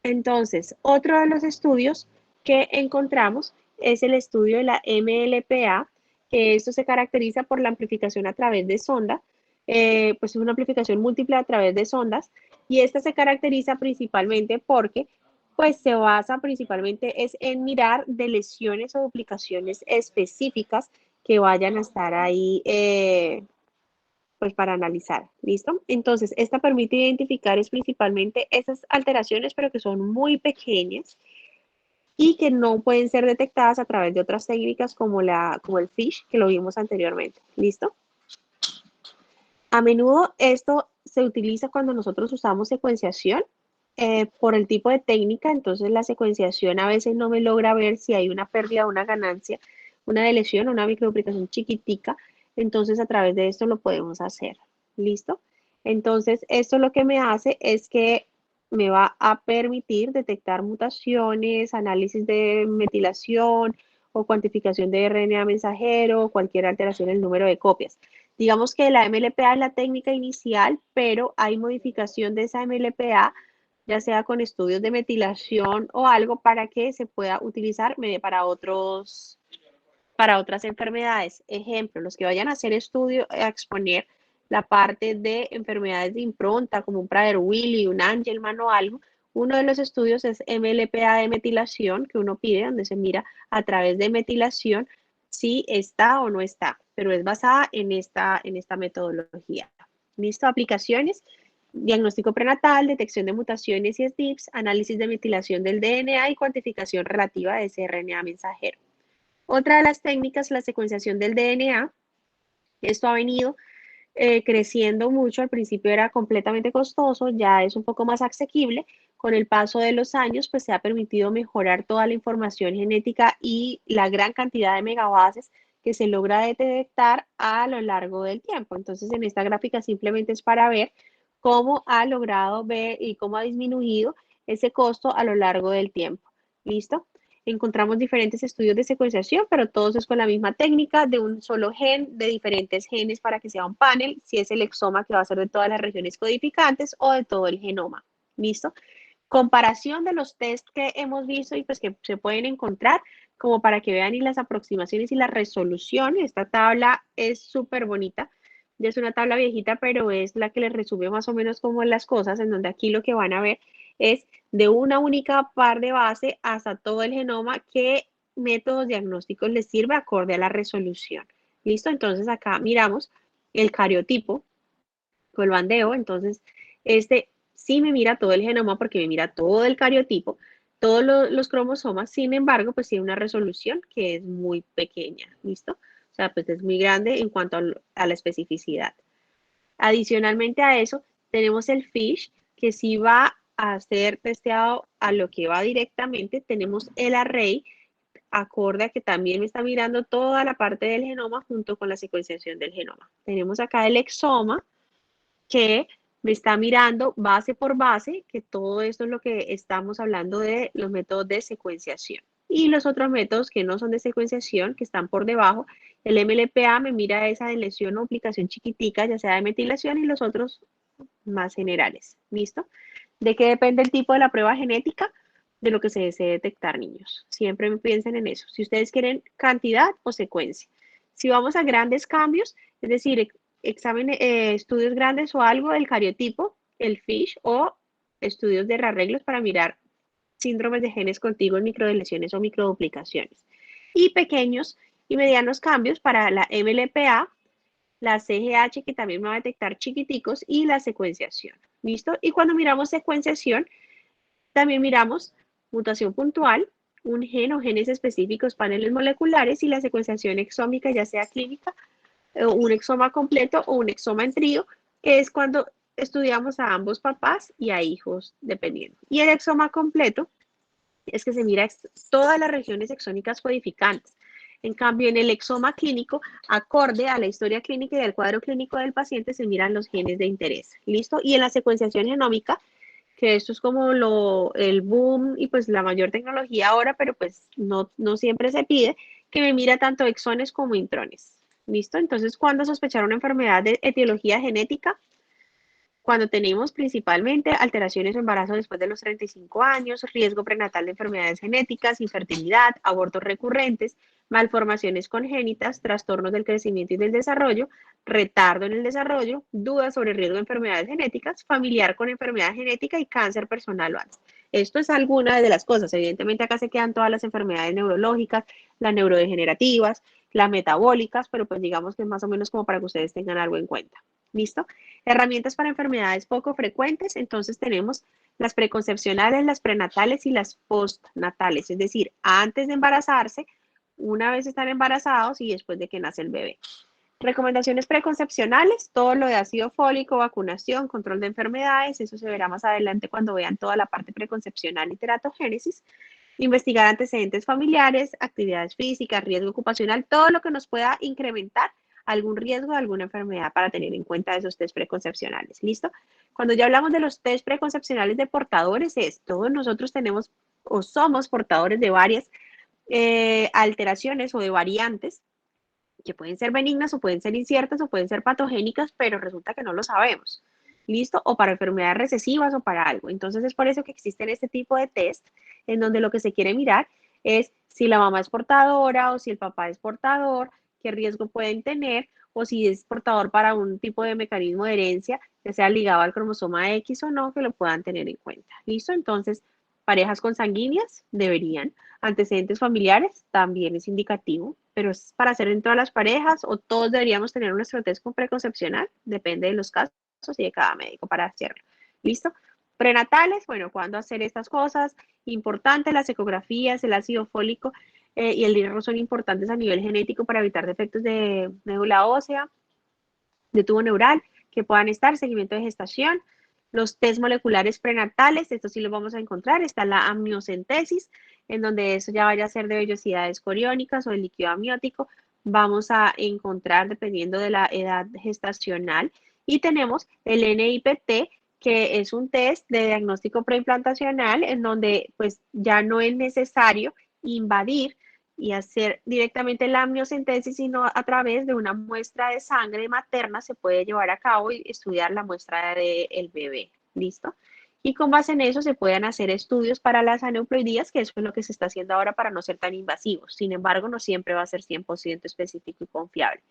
Entonces, otro de los estudios que encontramos es el estudio de la MLPA, que esto se caracteriza por la amplificación a través de sonda, pues es una amplificación múltiple a través de sondas, y esta se caracteriza principalmente porque pues se basa principalmente es en mirar de lesiones o duplicaciones específicas que vayan a estar ahí pues para analizar, ¿listo? Entonces, esta permite identificar es principalmente esas alteraciones, pero que son muy pequeñas y que no pueden ser detectadas a través de otras técnicas como el FISH, que lo vimos anteriormente, ¿listo? A menudo esto se utiliza cuando nosotros usamos secuenciación por el tipo de técnica, entonces la secuenciación a veces no me logra ver si hay una pérdida o una ganancia, una delesión, una microduplicación chiquitica, entonces a través de esto lo podemos hacer, ¿listo? Entonces esto lo que me hace es que me va a permitir detectar mutaciones, análisis de metilación o cuantificación de RNA mensajero, cualquier alteración en el número de copias. Digamos que la MLPA es la técnica inicial, pero hay modificación de esa MLPA, ya sea con estudios de metilación o algo para que se pueda utilizar para otras enfermedades. Ejemplo, los que vayan a hacer estudio, a exponer la parte de enfermedades de impronta, como un Prader-Willi, un Angelman o algo, uno de los estudios es MLPA de metilación, que uno pide, donde se mira a través de metilación si está o no está, pero es basada en esta metodología. ¿Listo? Aplicaciones: diagnóstico prenatal, detección de mutaciones y SNPs, análisis de metilación del DNA y cuantificación relativa de ese RNA mensajero. Otra de las técnicas, la secuenciación del DNA. Esto ha venido creciendo mucho. Al principio era completamente costoso, ya es un poco más asequible. Con el paso de los años, pues se ha permitido mejorar toda la información genética y la gran cantidad de megabases que se logra detectar a lo largo del tiempo. Entonces, en esta gráfica simplemente es para ver cómo ha logrado ver y cómo ha disminuido ese costo a lo largo del tiempo. ¿Listo? Encontramos diferentes estudios de secuenciación, pero todos es con la misma técnica de un solo gen, de diferentes genes para que sea un panel, si es el exoma que va a ser de todas las regiones codificantes o de todo el genoma. ¿Listo? Comparación de los test que hemos visto y pues que se pueden encontrar, como para que vean y las aproximaciones y la resolución. Esta tabla es súper bonita. Ya es una tabla viejita, pero es la que les resume más o menos como las cosas, en donde aquí lo que van a ver es de una única par de base hasta todo el genoma, qué métodos diagnósticos les sirve acorde a la resolución. ¿Listo? Entonces acá miramos el cariotipo o el bandeo. Entonces, este sí me mira todo el genoma porque me mira todo el cariotipo, todos los cromosomas. Sin embargo, pues tiene una resolución que es muy pequeña. ¿Listo? O sea, pues es muy grande en cuanto a la especificidad. Adicionalmente a eso, tenemos el FISH, que sí va a ser testeado a lo que va directamente. Tenemos el array, acorde a que también me está mirando toda la parte del genoma junto con la secuenciación del genoma. Tenemos acá el exoma, que me está mirando base por base, que todo esto es lo que estamos hablando de los métodos de secuenciación. Y los otros métodos que no son de secuenciación, que están por debajo, el MLPA me mira esa de lesión o aplicación chiquitica, ya sea de metilación, y los otros más generales. ¿Listo? ¿De qué depende el tipo de la prueba genética? De lo que se desee detectar, niños. Siempre piensen en eso. Si ustedes quieren cantidad o secuencia. Si vamos a grandes cambios, es decir, estudios grandes o algo, el cariotipo, el FISH, o estudios de rearreglos para mirar síndromes de genes contiguos, microdeleciones o microduplicaciones. Y pequeños y medianos cambios para la MLPA, la CGH, que también me va a detectar chiquiticos, y la secuenciación. ¿Listo? Y cuando miramos secuenciación, también miramos mutación puntual, un gen o genes específicos, paneles moleculares, y la secuenciación exómica, ya sea clínica, un exoma completo o un exoma en trío, que es cuando estudiamos a ambos papás y a hijos, dependiendo. Y el exoma completo es que se mira todas las regiones exónicas codificantes. En cambio, en el exoma clínico, acorde a la historia clínica y del cuadro clínico del paciente, se miran los genes de interés. ¿Listo? Y en la secuenciación genómica, que esto es como el boom y pues la mayor tecnología ahora, pero pues no siempre se pide, que me mira tanto exones como intrones. ¿Listo? Entonces, ¿cuándo sospechar una enfermedad de etiología genética? Cuando tenemos principalmente alteraciones o embarazo después de los 35 años, riesgo prenatal de enfermedades genéticas, infertilidad, abortos recurrentes, malformaciones congénitas, trastornos del crecimiento y del desarrollo, retardo en el desarrollo, dudas sobre riesgo de enfermedades genéticas, familiar con enfermedad genética y cáncer personal o antes. Esto es alguna de las cosas. Evidentemente acá se quedan todas las enfermedades neurológicas, las neurodegenerativas, las metabólicas, pero pues digamos que es más o menos como para que ustedes tengan algo en cuenta. ¿Listo? Herramientas para enfermedades poco frecuentes. Entonces tenemos las preconcepcionales, las prenatales y las postnatales, es decir, antes de embarazarse, una vez están embarazados y después de que nace el bebé. Recomendaciones preconcepcionales, todo lo de ácido fólico, vacunación, control de enfermedades, eso se verá más adelante cuando vean toda la parte preconcepcional y teratogénesis. Investigar antecedentes familiares, actividades físicas, riesgo ocupacional, todo lo que nos pueda incrementar algún riesgo de alguna enfermedad para tener en cuenta esos test preconcepcionales. ¿Listo? Cuando ya hablamos de los test preconcepcionales de portadores, todos nosotros tenemos o somos portadores de varias alteraciones o de variantes que pueden ser benignas o pueden ser inciertas o pueden ser patogénicas, pero resulta que no lo sabemos. ¿Listo? O para enfermedades recesivas o para algo. Entonces es por eso que existen este tipo de test en donde lo que se quiere mirar es si la mamá es portadora o si el papá es portador, qué riesgo pueden tener o si es portador para un tipo de mecanismo de herencia, que sea ligado al cromosoma X o no, que lo puedan tener en cuenta. ¿Listo? Entonces, Parejas consanguíneas deberían. Antecedentes familiares también es indicativo, pero es para hacer en todas las parejas o todos deberíamos tener un estratégico preconcepcional, depende de los casos y de cada médico para hacerlo. ¿Listo? Prenatales, bueno, ¿cuándo hacer estas cosas? Importante, las ecografías, el ácido fólico y el hierro son importantes a nivel genético para evitar defectos de médula ósea, de tubo neural, que puedan estar, seguimiento de gestación, los test moleculares prenatales, esto sí lo vamos a encontrar, está la amniocentesis, en donde eso ya vaya a ser de vellosidades coriónicas o de líquido amniótico, vamos a encontrar dependiendo de la edad gestacional, y tenemos el NIPT, que es un test de diagnóstico preimplantacional, en donde pues ya no es necesario invadir y hacer directamente la amniocentesis, sino a través de una muestra de sangre materna se puede llevar a cabo y estudiar la muestra del bebé. ¿Listo? Y con base en eso se pueden hacer estudios para las aneuploidías, que eso es lo que se está haciendo ahora para no ser tan invasivos. Sin embargo, no siempre va a ser 100% específico y confiable.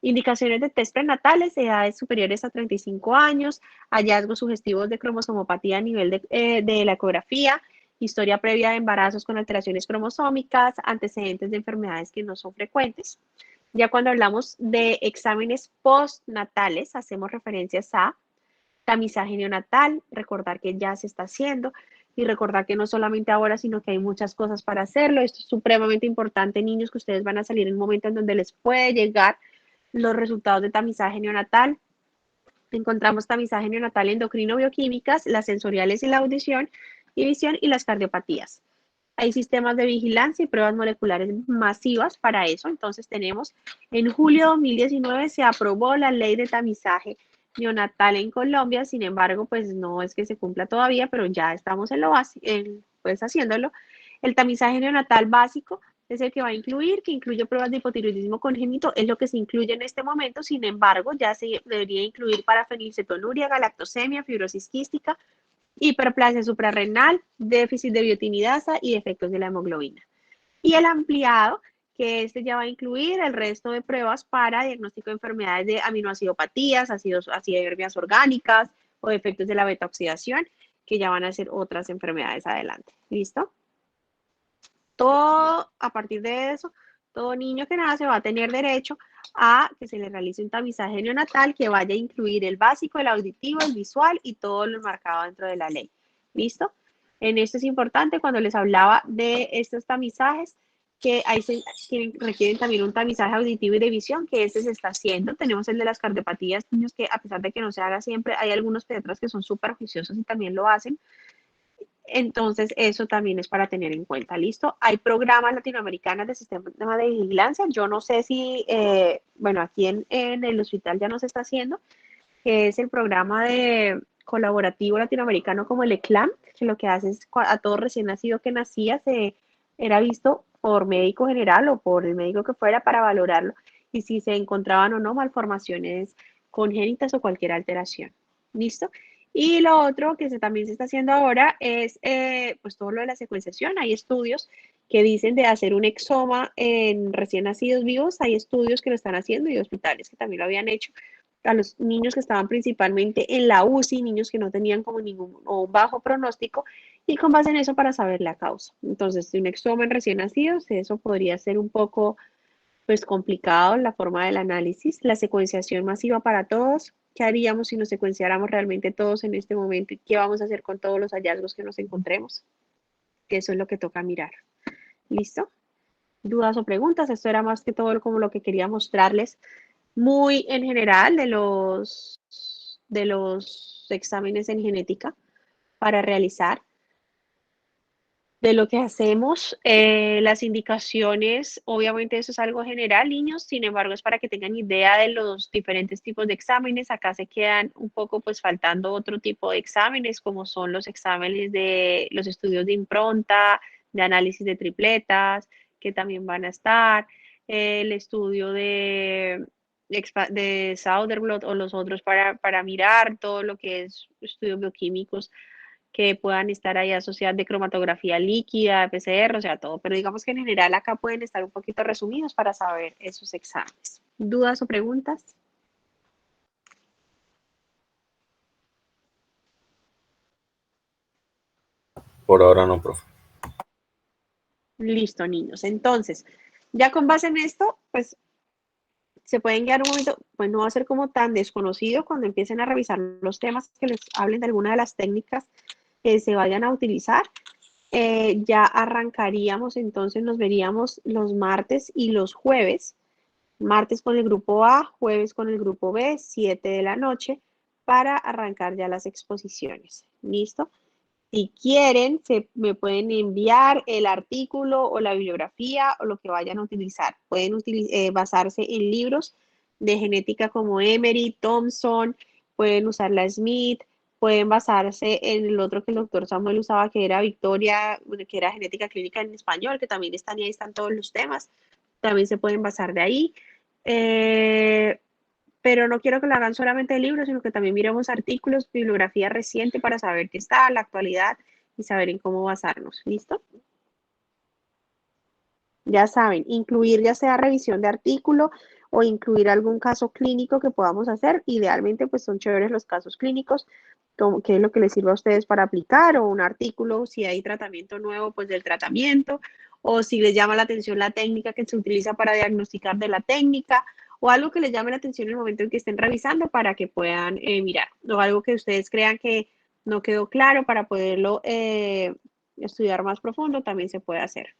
Indicaciones de test prenatales, edades superiores a 35 años, hallazgos sugestivos de cromosomopatía a nivel de la ecografía, historia previa de embarazos con alteraciones cromosómicas, antecedentes de enfermedades que no son frecuentes. Ya cuando hablamos de exámenes postnatales, hacemos referencias a tamizaje neonatal, recordar que ya se está haciendo y recordar que no solamente ahora, sino que hay muchas cosas para hacerlo. Esto es supremamente importante, niños, que ustedes van a salir en un momento en donde les puede llegar los resultados de tamizaje neonatal. Encontramos tamizaje neonatal endocrino bioquímicas, las sensoriales y la audición y visión y las cardiopatías. Hay sistemas de vigilancia y pruebas moleculares masivas para eso. Entonces tenemos, en julio de 2019 se aprobó la ley de tamizaje neonatal en Colombia. Sin embargo, pues no es que se cumpla todavía, pero ya estamos pues haciéndolo. El tamizaje neonatal básico es el que va a incluir, que incluye pruebas de hipotiroidismo congénito, es lo que se incluye en este momento. Sin embargo, ya se debería incluir para fenilcetonuria, galactosemia, fibrosis quística, hiperplasia suprarrenal, déficit de biotinidasa y defectos de la hemoglobina. Y el ampliado, que este ya va a incluir el resto de pruebas para diagnóstico de enfermedades de aminoacidopatías, acidoherbias orgánicas o defectos de la beta-oxidación, que ya van a ser otras enfermedades adelante. ¿Listo? Todo, a partir de eso, todo niño que nace va a tener derecho a que se le realice un tamizaje neonatal que vaya a incluir el básico, el auditivo, el visual y todo lo marcado dentro de la ley. ¿Listo? En esto es importante cuando les hablaba de estos tamizajes, que ahí requieren también un tamizaje auditivo y de visión, que este se está haciendo. Tenemos el de las cardiopatías, niños que a pesar de que no se haga siempre, hay algunos pediatras que son súper juiciosos y también lo hacen. Entonces, eso también es para tener en cuenta, ¿listo? Hay programas latinoamericanos de sistema de vigilancia. Yo no sé si, bueno, aquí en el hospital ya no se está haciendo, que es el programa de colaborativo latinoamericano como el ECLAM, que lo que hace es a todo recién nacido que nacía, era visto por médico general o por el médico que fuera para valorarlo y si se encontraban o no malformaciones congénitas o cualquier alteración. ¿Listo? Y lo otro que también se está haciendo ahora es pues todo lo de la secuenciación. Hay estudios que dicen de hacer un exoma en recién nacidos vivos. Hay estudios que lo están haciendo y hospitales que también lo habían hecho a los niños que estaban principalmente en la UCI, niños que no tenían como ningún o bajo pronóstico, y con base en eso para saber la causa. Entonces, si un exoma en recién nacidos, eso podría ser un poco pues complicado la forma del análisis, la secuenciación masiva para todos. ¿Qué haríamos si nos secuenciáramos realmente todos en este momento? ¿Y qué vamos a hacer con todos los hallazgos que nos encontremos? Eso es lo que toca mirar. ¿Listo? ¿Dudas o preguntas? Esto era más que todo como lo que quería mostrarles muy en general de los exámenes en genética para realizar. De lo que hacemos, las indicaciones, obviamente eso es algo general, niños, sin embargo es para que tengan idea de los diferentes tipos de exámenes. Acá se quedan un poco pues faltando otro tipo de exámenes, como son los exámenes de los estudios de impronta, de análisis de tripletas, que también van a estar, el estudio de Sauerblot o los otros para mirar todo lo que es estudios bioquímicos que puedan estar ahí asociadas de cromatografía líquida, PCR, o sea, todo. Pero digamos que en general acá pueden estar un poquito resumidos para saber esos exámenes. ¿Dudas o preguntas? Por ahora no, profe. Listo, niños. Entonces, ya con base en esto, pues se pueden guiar un momento, pues no va a ser como tan desconocido cuando empiecen a revisar los temas que les hablen de alguna de las técnicas que se vayan a utilizar. Ya arrancaríamos, entonces nos veríamos los martes y los jueves. Martes con el grupo A, jueves con el grupo B, 7 de la noche, para arrancar ya las exposiciones. ¿Listo? Si quieren, me pueden enviar el artículo o la bibliografía o lo que vayan a utilizar. Pueden basarse en libros de genética como Emery, Thompson, pueden usar la Smith, pueden basarse en el otro que el doctor Samuel usaba, que era Victoria, que era genética clínica en español, que también están ahí, están todos los temas. También se pueden basar de ahí. Pero no quiero que lo hagan solamente de libros, sino que también miremos artículos, bibliografía reciente para saber qué está, la actualidad y saber en cómo basarnos. ¿Listo? Ya saben, incluir ya sea revisión de artículo o incluir algún caso clínico que podamos hacer. Idealmente, pues son chéveres los casos clínicos, que es lo que les sirve a ustedes para aplicar, o un artículo, si hay tratamiento nuevo, pues del tratamiento, o si les llama la atención la técnica que se utiliza para diagnosticar de la técnica, o algo que les llame la atención en el momento en que estén revisando para que puedan mirar, o algo que ustedes crean que no quedó claro para poderlo estudiar más profundo, también se puede hacer.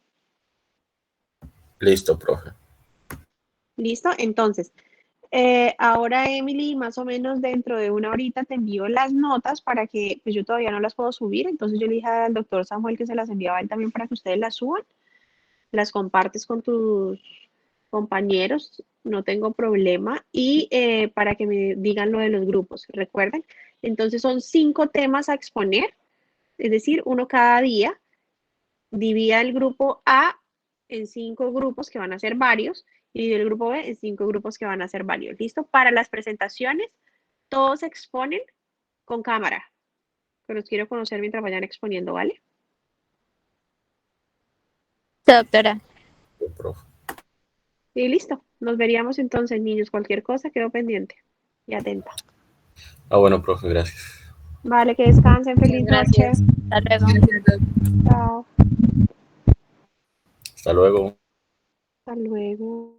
Listo, profe. ¿Listo? Entonces, ahora Emily, más o menos dentro de una horita te envío las notas para que, pues yo todavía no las puedo subir, entonces yo le dije al doctor Samuel que se las enviaba a él también para que ustedes las suban, las compartes con tus compañeros, no tengo problema, y para que me digan lo de los grupos, recuerden. Entonces son 5 temas a exponer, es decir, uno cada día. Divida el grupo A en 5 grupos que van a ser varios y divide el grupo B en 5 grupos que van a ser varios. ¿Listo? Para las presentaciones, todos exponen con cámara, que los quiero conocer mientras vayan exponiendo, ¿vale? Sí, doctora. Sí, profe. Y listo. Nos veríamos entonces, niños. Cualquier cosa, quedo pendiente y atenta. Bueno, profe, gracias. Vale, que descansen. Feliz noche. Hasta luego. Chao. Hasta luego. Hasta luego.